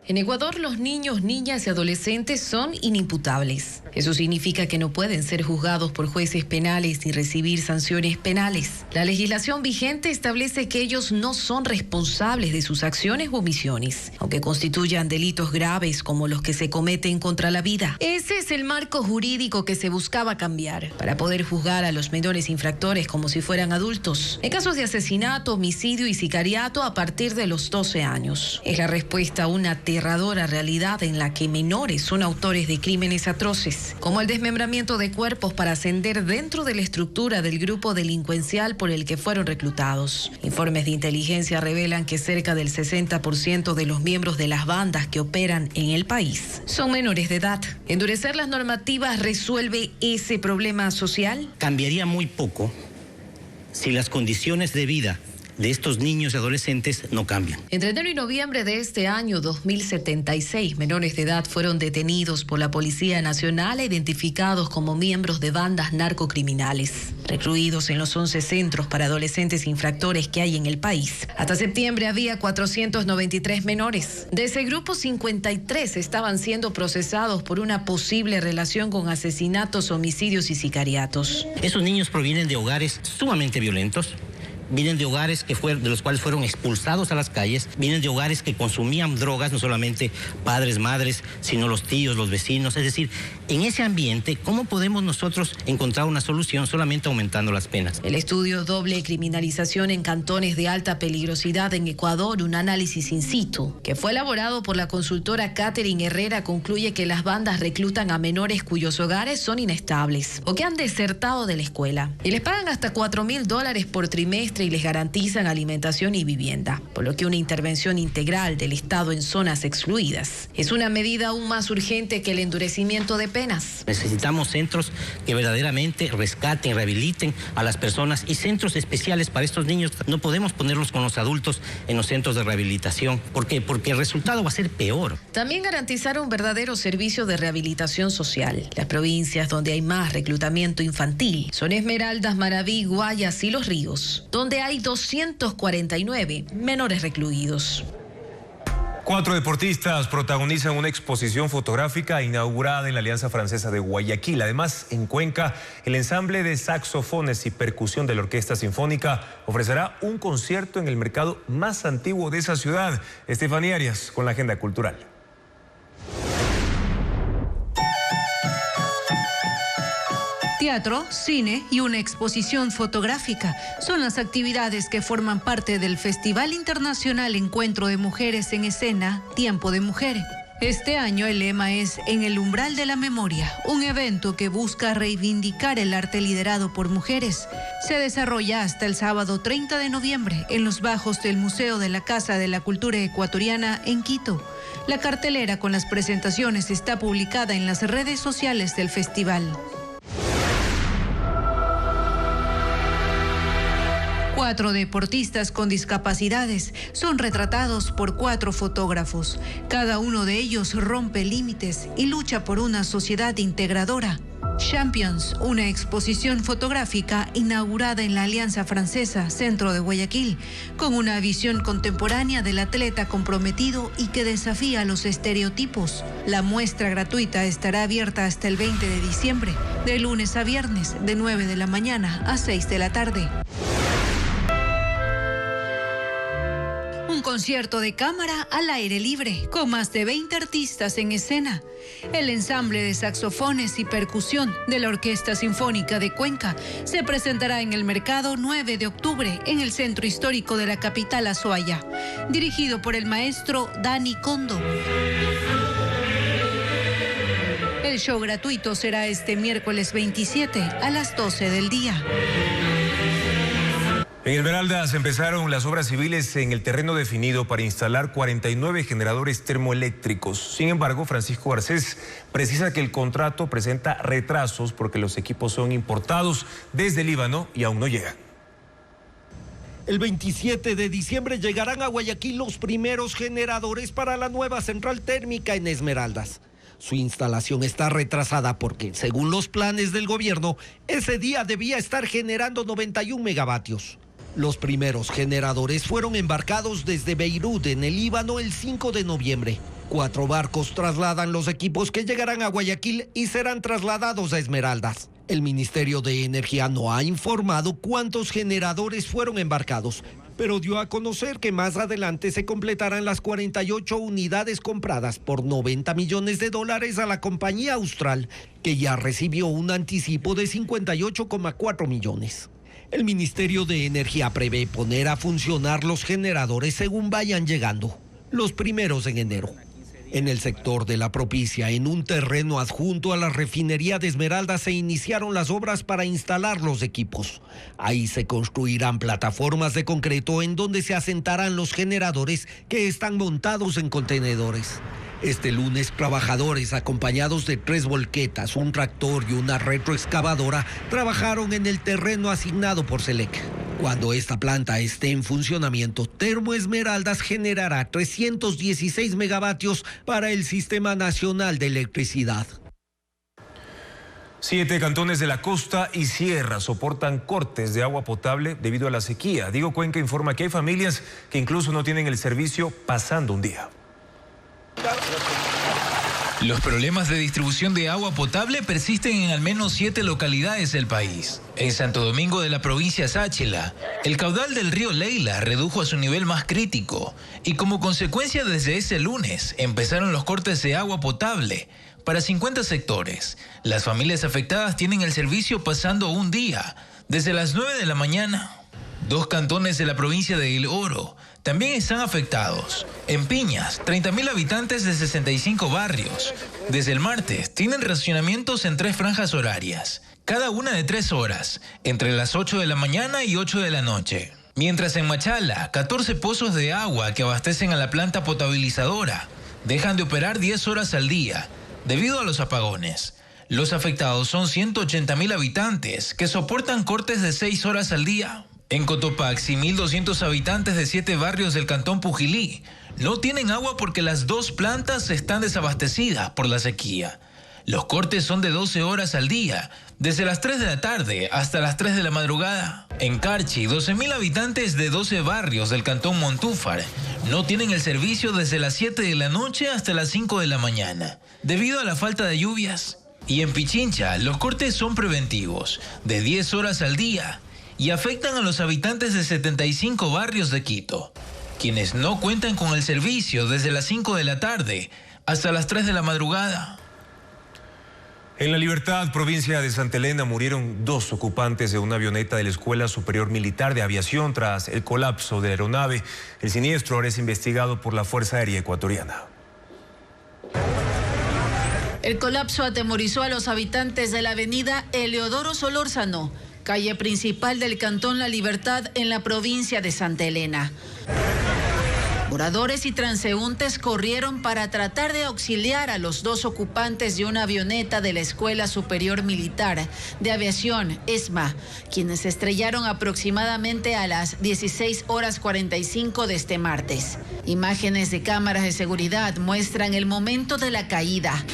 En Ecuador, los niños, niñas y adolescentes son inimputables. Eso significa que no pueden ser juzgados por jueces penales ni recibir sanciones penales. La legislación vigente establece que ellos no son responsables de sus acciones o omisiones, aunque constituyan delitos graves como los que se cometen contra la vida. Ese es el marco jurídico que se buscaba cambiar, para poder juzgar a los menores infractores como si fueran adultos, en casos de asesinato, homicidio y sicariato a partir de los 12 años. Es la respuesta a una aterradora realidad en la que menores son autores de crímenes atroces, como el desmembramiento de cuerpos para ascender dentro de la estructura del grupo delincuencial por el que fueron reclutados. Informes de inteligencia revelan que cerca del 60% de los miembros de las bandas que operan en el país son menores de edad. ¿Endurecer las normativas resuelve ese problema social? Cambiaría muy poco si las condiciones de vida de estos niños y adolescentes no cambian. Entre enero y noviembre de este año, 2.076 menores de edad fueron detenidos por la Policía Nacional e identificados como miembros de bandas narcocriminales, recluidos en los 11 centros para adolescentes infractores que hay en el país. Hasta septiembre había 493 menores. De ese grupo, 53 estaban siendo procesados por una posible relación con asesinatos, homicidios y sicariatos. Esos niños provienen de hogares sumamente violentos. Vienen de hogares de los cuales fueron expulsados a las calles, vienen de hogares que consumían drogas, no solamente padres, madres, sino los tíos, los vecinos. Es decir, en ese ambiente, ¿cómo podemos nosotros encontrar una solución solamente aumentando las penas? El estudio Doble Criminalización en Cantones de Alta Peligrosidad en Ecuador, un análisis in situ, que fue elaborado por la consultora Catherine Herrera, concluye que las bandas reclutan a menores cuyos hogares son inestables o que han desertado de la escuela y les pagan hasta $4.000 por trimestre y les garantizan alimentación y vivienda, por lo que una intervención integral del Estado en zonas excluidas es una medida aún más urgente que el endurecimiento de penas. Necesitamos centros que verdaderamente rescaten, rehabiliten a las personas y centros especiales para estos niños. No podemos ponerlos con los adultos en los centros de rehabilitación. ¿Por qué? Porque el resultado va a ser peor. También garantizar un verdadero servicio de rehabilitación social. Las provincias donde hay más reclutamiento infantil son Esmeraldas, Maraví, Guayas y Los Ríos, donde hay 249 menores recluidos. 4 deportistas protagonizan una exposición fotográfica inaugurada en la Alianza Francesa de Guayaquil. Además, en Cuenca, el ensamble de saxofones y percusión de la Orquesta Sinfónica ofrecerá un concierto en el mercado más antiguo de esa ciudad. Estefanía Arias con la agenda cultural. Teatro, cine y una exposición fotográfica son las actividades que forman parte del Festival Internacional Encuentro de Mujeres en Escena, Tiempo de Mujer. Este año el lema es En el umbral de la memoria, un evento que busca reivindicar el arte liderado por mujeres. Se desarrolla hasta el sábado 30 de noviembre en los bajos del Museo de la Casa de la Cultura Ecuatoriana en Quito. La cartelera con las presentaciones está publicada en las redes sociales del festival. 4 deportistas con discapacidades son retratados por 4 fotógrafos. Cada uno de ellos rompe límites y lucha por una sociedad integradora. Champions, una exposición fotográfica inaugurada en la Alianza Francesa, centro de Guayaquil, con una visión contemporánea del atleta comprometido y que desafía los estereotipos. La muestra gratuita estará abierta hasta el 20 de diciembre, de lunes a viernes, de 9 de la mañana a 6 de la tarde. Un concierto de cámara al aire libre, con más de 20 artistas en escena. El ensamble de saxofones y percusión de la Orquesta Sinfónica de Cuenca se presentará en el mercado 9 de octubre en el centro histórico de la capital Azuaya, dirigido por el maestro Dani Kondo. El show gratuito será este miércoles 27 a las 12 del día. En Esmeraldas empezaron las obras civiles en el terreno definido para instalar 49 generadores termoeléctricos. Sin embargo, Francisco Garcés precisa que el contrato presenta retrasos porque los equipos son importados desde Líbano y aún no llegan. El 27 de diciembre llegarán a Guayaquil los primeros generadores para la nueva central térmica en Esmeraldas. Su instalación está retrasada porque, según los planes del gobierno, ese día debía estar generando 91 megavatios. Los primeros generadores fueron embarcados desde Beirut, en el Líbano, el 5 de noviembre. 4 barcos trasladan los equipos que llegarán a Guayaquil y serán trasladados a Esmeraldas. El Ministerio de Energía no ha informado cuántos generadores fueron embarcados, pero dio a conocer que más adelante se completarán las 48 unidades compradas por $90 millones a la compañía austral, que ya recibió un anticipo de 58,4 millones. El Ministerio de Energía prevé poner a funcionar los generadores según vayan llegando, los primeros en enero. En el sector de La Propicia, en un terreno adjunto a la refinería de Esmeraldas, se iniciaron las obras para instalar los equipos. Ahí se construirán plataformas de concreto en donde se asentarán los generadores que están montados en contenedores. Este lunes, trabajadores acompañados de 3 volquetas, un tractor y una retroexcavadora trabajaron en el terreno asignado por Selec. Cuando esta planta esté en funcionamiento, Termoesmeraldas generará 316 megavatios para el Sistema Nacional de Electricidad. 7 cantones de la costa y sierra soportan cortes de agua potable debido a la sequía. Diego Cuenca informa que hay familias que incluso no tienen el servicio pasando un día. Los problemas de distribución de agua potable persisten en al menos 7 localidades del país. En Santo Domingo de la provincia Sáchela, el caudal del río Leila redujo a su nivel más crítico y como consecuencia desde ese lunes empezaron los cortes de agua potable para 50 sectores. Las familias afectadas tienen el servicio pasando un día, desde las 9 de la mañana. 2 cantones de la provincia de El Oro también están afectados. En Piñas, 30.000 habitantes de 65 barrios. Desde el martes tienen racionamientos en 3 franjas horarias, cada una de 3 horas, entre las 8 de la mañana y 8 de la noche. Mientras en Machala, 14 pozos de agua que abastecen a la planta potabilizadora dejan de operar 10 horas al día debido a los apagones. Los afectados son 180.000 habitantes que soportan cortes de 6 horas al día. En Cotopaxi, 1.200 habitantes de 7 barrios del cantón Pujilí no tienen agua porque las 2 plantas están desabastecidas por la sequía. Los cortes son de 12 horas al día, desde las 3 de la tarde hasta las 3 de la madrugada. En Carchi, 12.000 habitantes de 12 barrios del cantón Montúfar no tienen el servicio desde las 7 de la noche hasta las 5 de la mañana, debido a la falta de lluvias. Y en Pichincha, los cortes son preventivos, de 10 horas al día, y afectan a los habitantes de 75 barrios de Quito, quienes no cuentan con el servicio desde las 5 de la tarde hasta las 3 de la madrugada. En La Libertad, provincia de Santa Elena, murieron 2 ocupantes de una avioneta de la Escuela Superior Militar de Aviación tras el colapso de la aeronave. El siniestro ahora es investigado por la Fuerza Aérea Ecuatoriana. El colapso atemorizó a los habitantes de la avenida Eleodoro Solórzano, calle principal del cantón La Libertad en la provincia de Santa Elena. Moradores y transeúntes corrieron para tratar de auxiliar a los 2 ocupantes de una avioneta de la Escuela Superior Militar de Aviación, ESMA, quienes estrellaron aproximadamente a las 16:45 de este martes. Imágenes de cámaras de seguridad muestran el momento de la caída.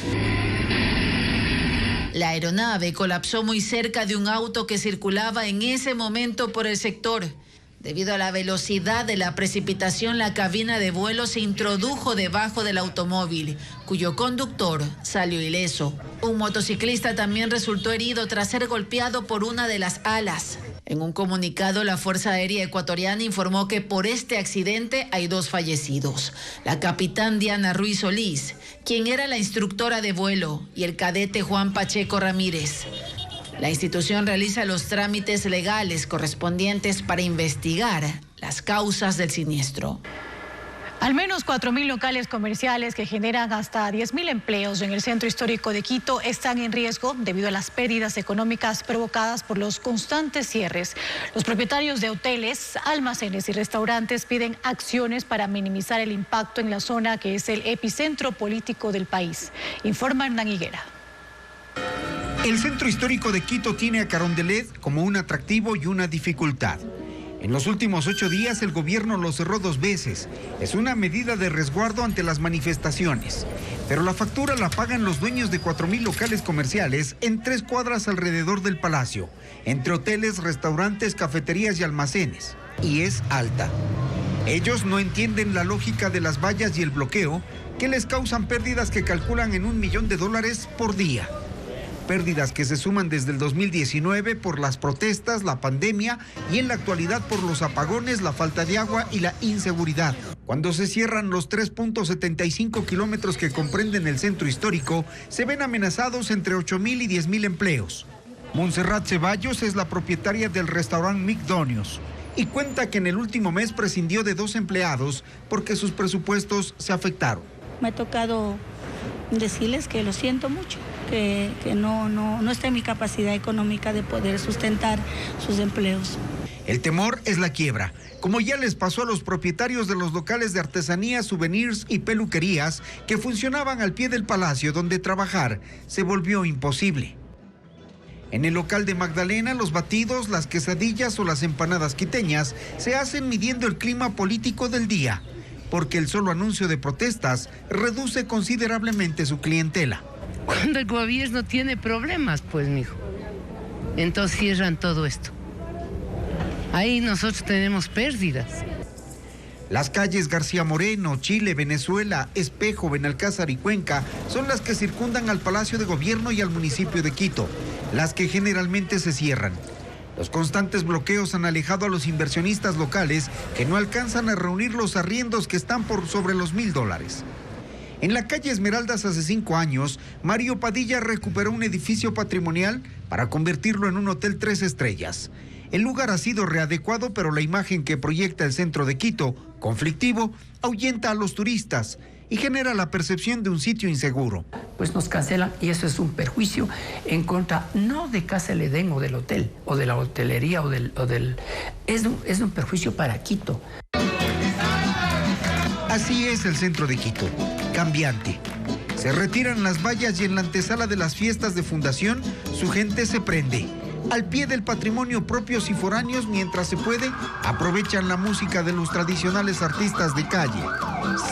La aeronave colapsó muy cerca de un auto que circulaba en ese momento por el sector. Debido a la velocidad de la precipitación, la cabina de vuelo se introdujo debajo del automóvil, cuyo conductor salió ileso. Un motociclista también resultó herido tras ser golpeado por una de las alas. En un comunicado, la Fuerza Aérea Ecuatoriana informó que por este accidente hay 2 fallecidos. La capitán Diana Ruiz Solís, quien era la instructora de vuelo, y el cadete Juan Pacheco Ramírez. La institución realiza los trámites legales correspondientes para investigar las causas del siniestro. Al menos 4.000 locales comerciales que generan hasta 10.000 empleos en el centro histórico de Quito están en riesgo debido a las pérdidas económicas provocadas por los constantes cierres. Los propietarios de hoteles, almacenes y restaurantes piden acciones para minimizar el impacto en la zona que es el epicentro político del país. Informa Hernán Higuera. El centro histórico de Quito tiene a Carondelet como un atractivo y una dificultad. En los últimos 8 días el gobierno lo cerró 2 veces. Es una medida de resguardo ante las manifestaciones. Pero la factura la pagan los dueños de 4.000 locales comerciales en 3 cuadras alrededor del palacio, entre hoteles, restaurantes, cafeterías y almacenes. Y es alta. Ellos no entienden la lógica de las vallas y el bloqueo, que les causan pérdidas que calculan en $1 millón por día. Pérdidas que se suman desde el 2019 por las protestas, la pandemia y en la actualidad por los apagones, la falta de agua y la inseguridad. Cuando se cierran los 3.75 kilómetros que comprenden el centro histórico, se ven amenazados entre 8.000 y 10.000 empleos. Montserrat Ceballos es la propietaria del restaurante McDonald's y cuenta que en el último mes prescindió de 2 empleados porque sus presupuestos se afectaron. Me ha tocado decirles que lo siento mucho. Que no está en mi capacidad económica de poder sustentar sus empleos. El temor es la quiebra, como ya les pasó a los propietarios de los locales de artesanías, souvenirs y peluquerías que funcionaban al pie del palacio, donde trabajar se volvió imposible. En el local de Magdalena, los batidos, las quesadillas o las empanadas quiteñas se hacen midiendo el clima político del día, porque el solo anuncio de protestas reduce considerablemente su clientela. Cuando el gobierno tiene problemas, pues, mijo, entonces cierran todo esto. Ahí nosotros tenemos pérdidas. Las calles García Moreno, Chile, Venezuela, Espejo, Benalcázar y Cuenca son las que circundan al Palacio de Gobierno y al municipio de Quito, las que generalmente se cierran. Los constantes bloqueos han alejado a los inversionistas locales que no alcanzan a reunir los arriendos que están por sobre los $1.000. En la calle Esmeraldas hace 5 años, Mario Padilla recuperó un edificio patrimonial para convertirlo en un hotel 3 estrellas. El lugar ha sido readecuado, pero la imagen que proyecta el centro de Quito, conflictivo, ahuyenta a los turistas y genera la percepción de un sitio inseguro. Pues nos cancelan y eso es un perjuicio en contra, no de Casa El Edén o del hotel, o de la hotelería, es un perjuicio para Quito. Así es el centro de Quito, cambiante. Se retiran las vallas y en la antesala de las fiestas de fundación, su gente se prende. Al pie del patrimonio propios y foráneos, mientras se puede, aprovechan la música de los tradicionales artistas de calle.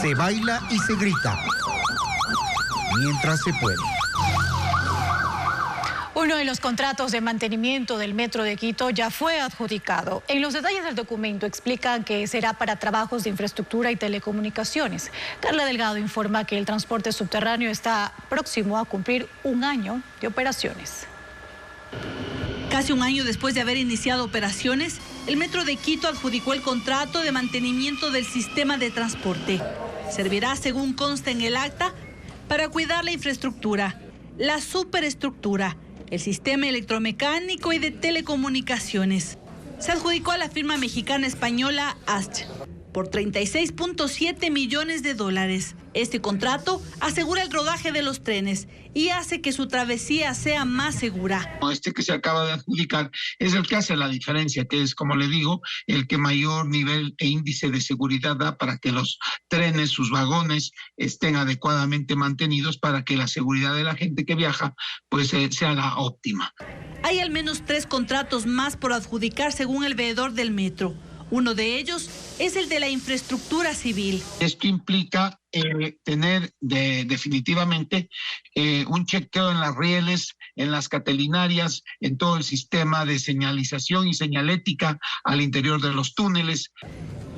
Se baila y se grita, mientras se puede. Uno de los contratos de mantenimiento del Metro de Quito ya fue adjudicado. En los detalles del documento explican que será para trabajos de infraestructura y telecomunicaciones. Carla Delgado informa que el transporte subterráneo está próximo a cumplir 1 año de operaciones. Casi 1 año después de haber iniciado operaciones, el Metro de Quito adjudicó el contrato de mantenimiento del sistema de transporte. Servirá, según consta en el acta, para cuidar la infraestructura, la superestructura, el sistema electromecánico y de telecomunicaciones. Se adjudicó a la firma mexicana-española AST por $36.7 millones. Este contrato asegura el rodaje de los trenes y hace que su travesía sea más segura. Este que se acaba de adjudicar es el que hace la diferencia, que es, como le digo, el que mayor nivel e índice de seguridad da para que los trenes, sus vagones, estén adecuadamente mantenidos para que la seguridad de la gente que viaja pues sea la óptima. Hay al menos 3 contratos más por adjudicar según el veedor del metro. Uno de ellos es el de la infraestructura civil. Esto implica tener definitivamente un chequeo en las rieles, en las catelinarias, en todo el sistema de señalización y señalética al interior de los túneles.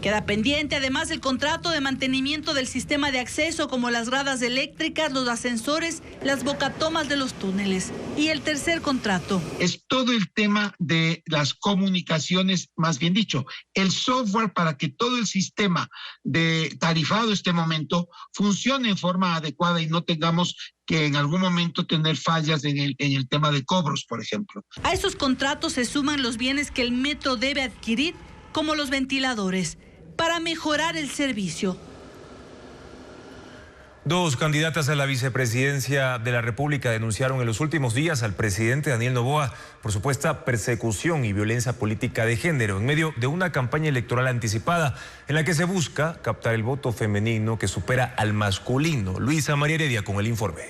Queda pendiente además el contrato de mantenimiento del sistema de acceso, como las gradas eléctricas, los ascensores, las bocatomas de los túneles. Y el tercer contrato es todo el tema de las comunicaciones, más bien dicho, el software para que todo el sistema de tarifado este momento funcione en forma adecuada y no tengamos que en algún momento tener fallas en el tema de cobros, por ejemplo. A esos contratos se suman los bienes que el metro debe adquirir, como los ventiladores, para mejorar el servicio. Dos candidatas a la vicepresidencia de la República denunciaron en los últimos días al presidente Daniel Noboa por supuesta persecución y violencia política de género en medio de una campaña electoral anticipada en la que se busca captar el voto femenino que supera al masculino. Luisa María Heredia con el informe.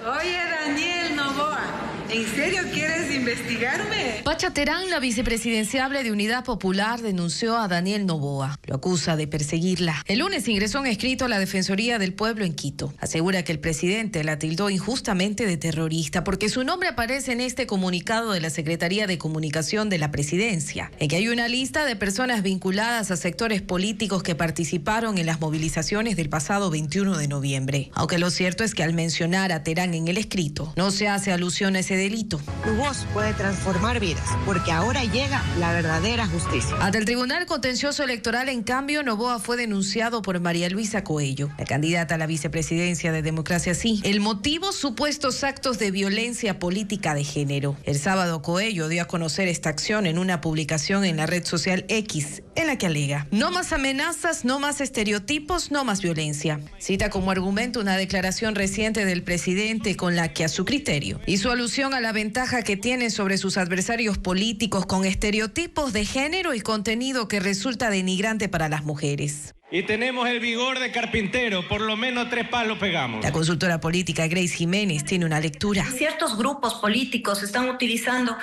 Oye, Daniel Noboa, ¿en serio quieres investigarme? Pacha Terán, la vicepresidenciable de Unidad Popular, denunció a Daniel Noboa. Lo acusa de perseguirla. El lunes ingresó un escrito a la Defensoría del Pueblo en Quito. Asegura que el presidente la tildó injustamente de terrorista porque su nombre aparece en este comunicado de la Secretaría de Comunicación de la Presidencia, en que hay una lista de personas vinculadas a sectores políticos que participaron en las movilizaciones del pasado 21 de noviembre. Aunque lo cierto es que al mencionar a Terán en el escrito, no se hace alusión a ese delito. Tu voz puede transformar vidas, porque ahora llega la verdadera justicia. Ante el Tribunal Contencioso Electoral, en cambio, Noboa fue denunciado por María Luisa Coello, la candidata a la vicepresidencia de Democracia Sí. El motivo, supuestos actos de violencia política de género. El sábado, Coello dio a conocer esta acción en una publicación en la red social X, en la que alega: no más amenazas, no más estereotipos, no más violencia. Cita como argumento una declaración reciente del presidente con la que, a su criterio, hizo alusión a la ventaja que tiene sobre sus adversarios políticos con estereotipos de género y contenido que resulta denigrante para las mujeres. Y tenemos el vigor de carpintero, por lo menos 3 palos pegamos. La consultora política Grace Jiménez tiene una lectura. Ciertos grupos políticos están utilizando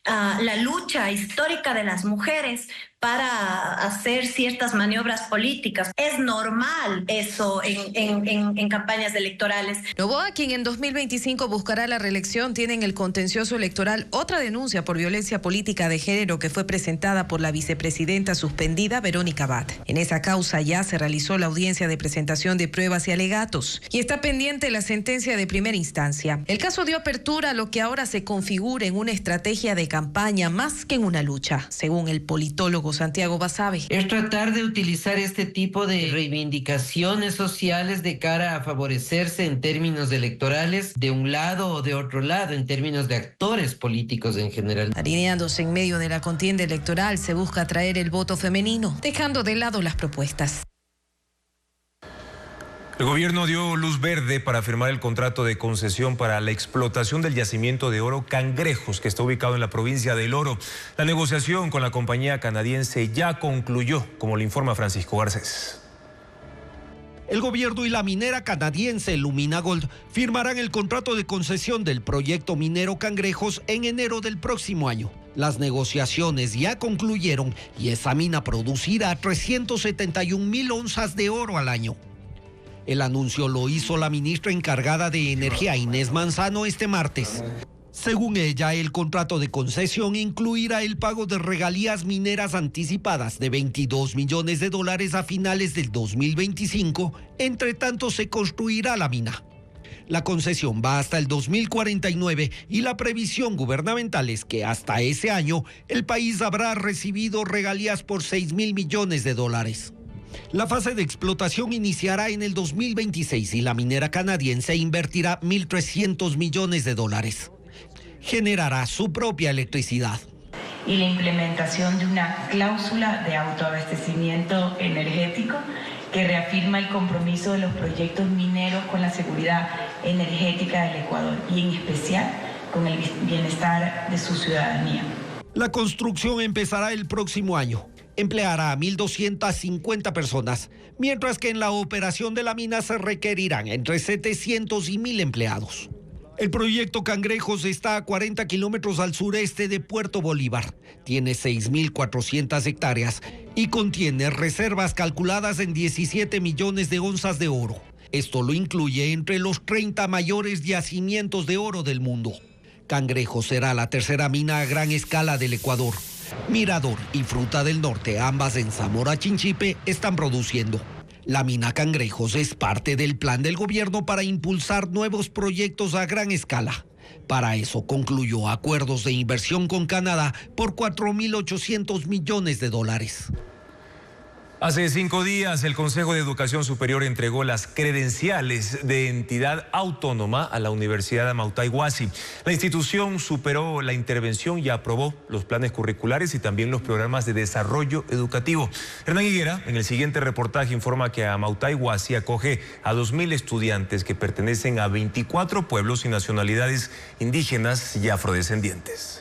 la lucha histórica de las mujeres para hacer ciertas maniobras políticas. Es normal eso en campañas electorales. Noboa, quien en 2025 buscará la reelección, tiene en el contencioso electoral otra denuncia por violencia política de género que fue presentada por la vicepresidenta suspendida Verónica Abad. En esa causa ya se realizó la audiencia de presentación de pruebas y alegatos y está pendiente la sentencia de primera instancia. El caso dio apertura a lo que ahora se configura en una estrategia de campaña más que en una lucha, según el politólogo Santiago Basabe. Es tratar de utilizar este tipo de reivindicaciones sociales de cara a favorecerse en términos electorales de un lado o de otro lado, en términos de actores políticos en general. Alineándose en medio de la contienda electoral, se busca atraer el voto femenino, dejando de lado las propuestas. El gobierno dio luz verde para firmar el contrato de concesión para la explotación del yacimiento de oro Cangrejos, que está ubicado en la provincia del Oro. La negociación con la compañía canadiense ya concluyó, como le informa Francisco Garcés. El gobierno y la minera canadiense Lumina Gold firmarán el contrato de concesión del proyecto minero Cangrejos en enero del próximo año. Las negociaciones ya concluyeron y esa mina producirá 371,000 onzas de oro al año. El anuncio lo hizo la ministra encargada de Energía, Inés Manzano, este martes. Según ella, el contrato de concesión incluirá el pago de regalías mineras anticipadas de $22 millones a finales del 2025. Entre tanto, se construirá la mina. La concesión va hasta el 2049 y la previsión gubernamental es que hasta ese año el país habrá recibido regalías por $6,000 millones. La fase de explotación iniciará en el 2026 y la minera canadiense invertirá $1,300 millones. Generará su propia electricidad. Y la implementación de una cláusula de autoabastecimiento energético que reafirma el compromiso de los proyectos mineros con la seguridad energética del Ecuador y en especial con el bienestar de su ciudadanía. La construcción empezará el próximo año. Empleará a 1,250 personas, mientras que en la operación de la mina se requerirán entre 700 y 1,000 empleados. El proyecto Cangrejos está a 40 kilómetros al sureste de Puerto Bolívar. Tiene 6,400 hectáreas y contiene reservas calculadas en 17 millones de onzas de oro. Esto lo incluye entre los 30 mayores yacimientos de oro del mundo. Cangrejos será la tercera mina a gran escala del Ecuador. Mirador y Fruta del Norte, ambas en Zamora Chinchipe, están produciendo. La mina Cangrejos es parte del plan del gobierno para impulsar nuevos proyectos a gran escala. Para eso concluyó acuerdos de inversión con Canadá por $4,800 millones. Hace 5 días, el Consejo de Educación Superior entregó las credenciales de entidad autónoma a la Universidad Amautay Huasi. La institución superó la intervención y aprobó los planes curriculares y también los programas de desarrollo educativo. Hernán Higuera, en el siguiente reportaje, informa que Amautay Huasi acoge a 2.000 estudiantes que pertenecen a 24 pueblos y nacionalidades indígenas y afrodescendientes.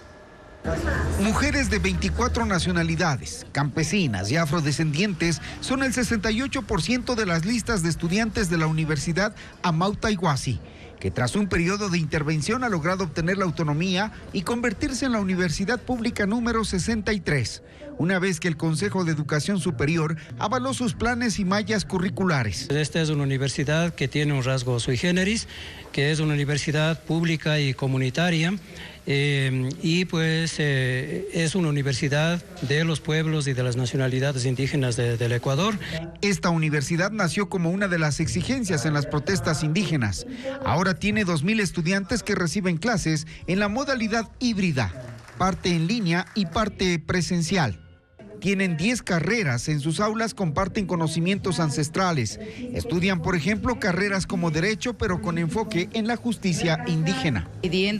Mujeres de 24 nacionalidades, campesinas y afrodescendientes son el 68% de las listas de estudiantes de la Universidad Amautay Huasi, que tras un periodo de intervención ha logrado obtener la autonomía y convertirse en la universidad pública número 63, una vez que el Consejo de Educación Superior avaló sus planes y mallas curriculares. Esta es una universidad que tiene un rasgo sui generis, que es una universidad pública y comunitaria, es una universidad de los pueblos y de las nacionalidades indígenas del Ecuador. Esta universidad nació como una de las exigencias en las protestas indígenas. Ahora tiene 2.000 estudiantes que reciben clases en la modalidad híbrida, parte en línea y parte presencial. Tienen 10 carreras, en sus aulas comparten conocimientos ancestrales. Estudian, por ejemplo, carreras como Derecho, pero con enfoque en la justicia indígena.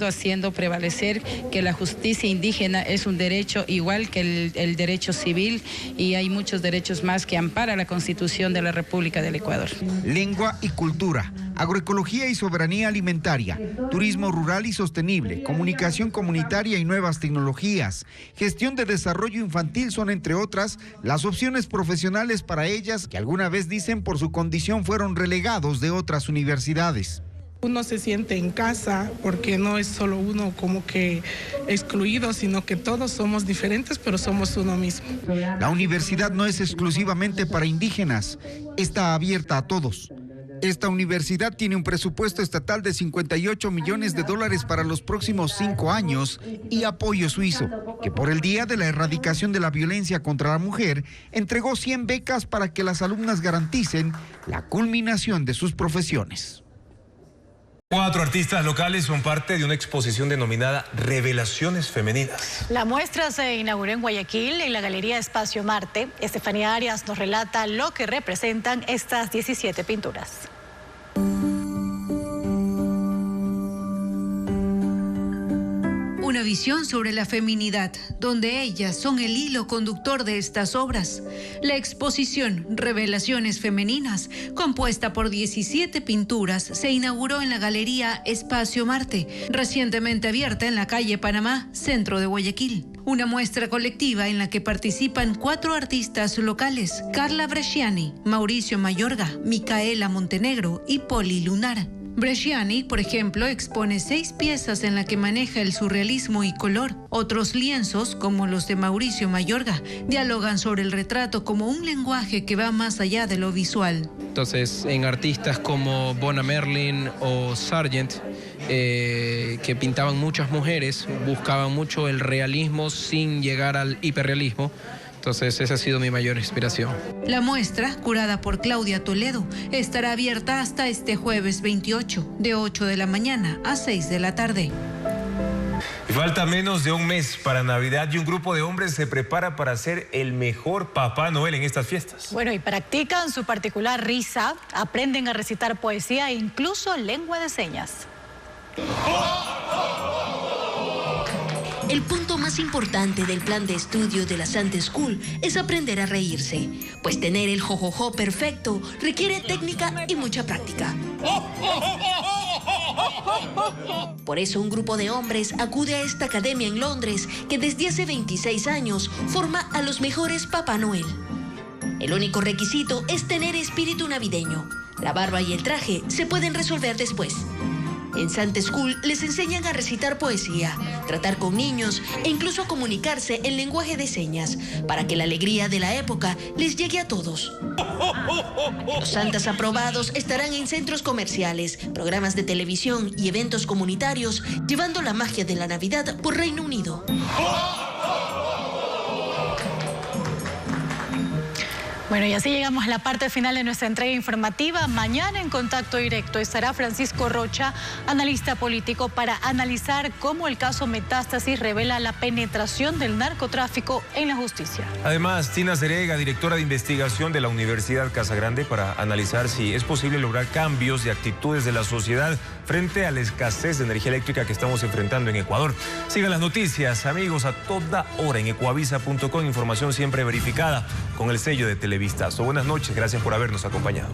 Haciendo prevalecer que la justicia indígena es un derecho igual que el derecho civil, y hay muchos derechos más que ampara la Constitución de la República del Ecuador. Lengua y cultura, agroecología y soberanía alimentaria, turismo rural y sostenible, comunicación comunitaria y nuevas tecnologías, gestión de desarrollo infantil son, entre otras, las opciones profesionales para ellas que alguna vez, dicen, por su condición fueron relegados de otras universidades. Uno se siente en casa porque no es solo uno como que excluido, sino que todos somos diferentes, pero somos uno mismo. La universidad no es exclusivamente para indígenas, está abierta a todos. Esta universidad tiene un presupuesto estatal de $58 millones para los próximos 5 años y apoyo suizo, que por el Día de la Erradicación de la Violencia contra la Mujer entregó 100 becas para que las alumnas garanticen la culminación de sus profesiones. 4 artistas locales son parte de una exposición denominada Revelaciones Femeninas. La muestra se inauguró en Guayaquil, en la Galería Espacio Marte. Estefanía Arias nos relata lo que representan estas 17 pinturas. Una visión sobre la feminidad, donde ellas son el hilo conductor de estas obras. La exposición Revelaciones Femeninas, compuesta por 17 pinturas, se inauguró en la Galería Espacio Marte, recientemente abierta en la calle Panamá, centro de Guayaquil. Una muestra colectiva en la que participan 4 artistas locales: Carla Bresciani, Mauricio Mayorga, Micaela Montenegro y Poli Lunar. Bresciani, por ejemplo, expone 6 piezas en las que maneja el surrealismo y color. Otros lienzos, como los de Mauricio Mayorga, dialogan sobre el retrato como un lenguaje que va más allá de lo visual. Entonces, en artistas como Bona Merlin o Sargent, que pintaban muchas mujeres, buscaban mucho el realismo sin llegar al hiperrealismo. Entonces, esa ha sido mi mayor inspiración. La muestra, curada por Claudia Toledo, estará abierta hasta este jueves 28, de 8 de la mañana a 6 de la tarde. Y falta menos de un mes para Navidad y un grupo de hombres se prepara para ser el mejor Papá Noel en estas fiestas. Bueno, y practican su particular risa, aprenden a recitar poesía e incluso lengua de señas. El punto más importante del plan de estudio de la Santa School es aprender a reírse, pues tener el jojojo perfecto requiere técnica y mucha práctica. Por eso un grupo de hombres acude a esta academia en Londres que desde hace 26 años forma a los mejores Papá Noel. El único requisito es tener espíritu navideño. La barba y el traje se pueden resolver después. En Santa School les enseñan a recitar poesía, tratar con niños e incluso a comunicarse en lenguaje de señas para que la alegría de la época les llegue a todos. Los santas aprobados estarán en centros comerciales, programas de televisión y eventos comunitarios, llevando la magia de la Navidad por Reino Unido. Bueno, y así llegamos a la parte final de nuestra entrega informativa. Mañana en Contacto Directo estará Francisco Rocha, analista político, para analizar cómo el caso Metástasis revela la penetración del narcotráfico en la justicia. Además, Tina Serega, directora de investigación de la Universidad Casagrande, para analizar si es posible lograr cambios de actitudes de la sociedad frente a la escasez de energía eléctrica que estamos enfrentando en Ecuador. Sigan las noticias, amigos, a toda hora en ecuavisa.com, información siempre verificada con el sello de Televistazo. Buenas noches, gracias por habernos acompañado.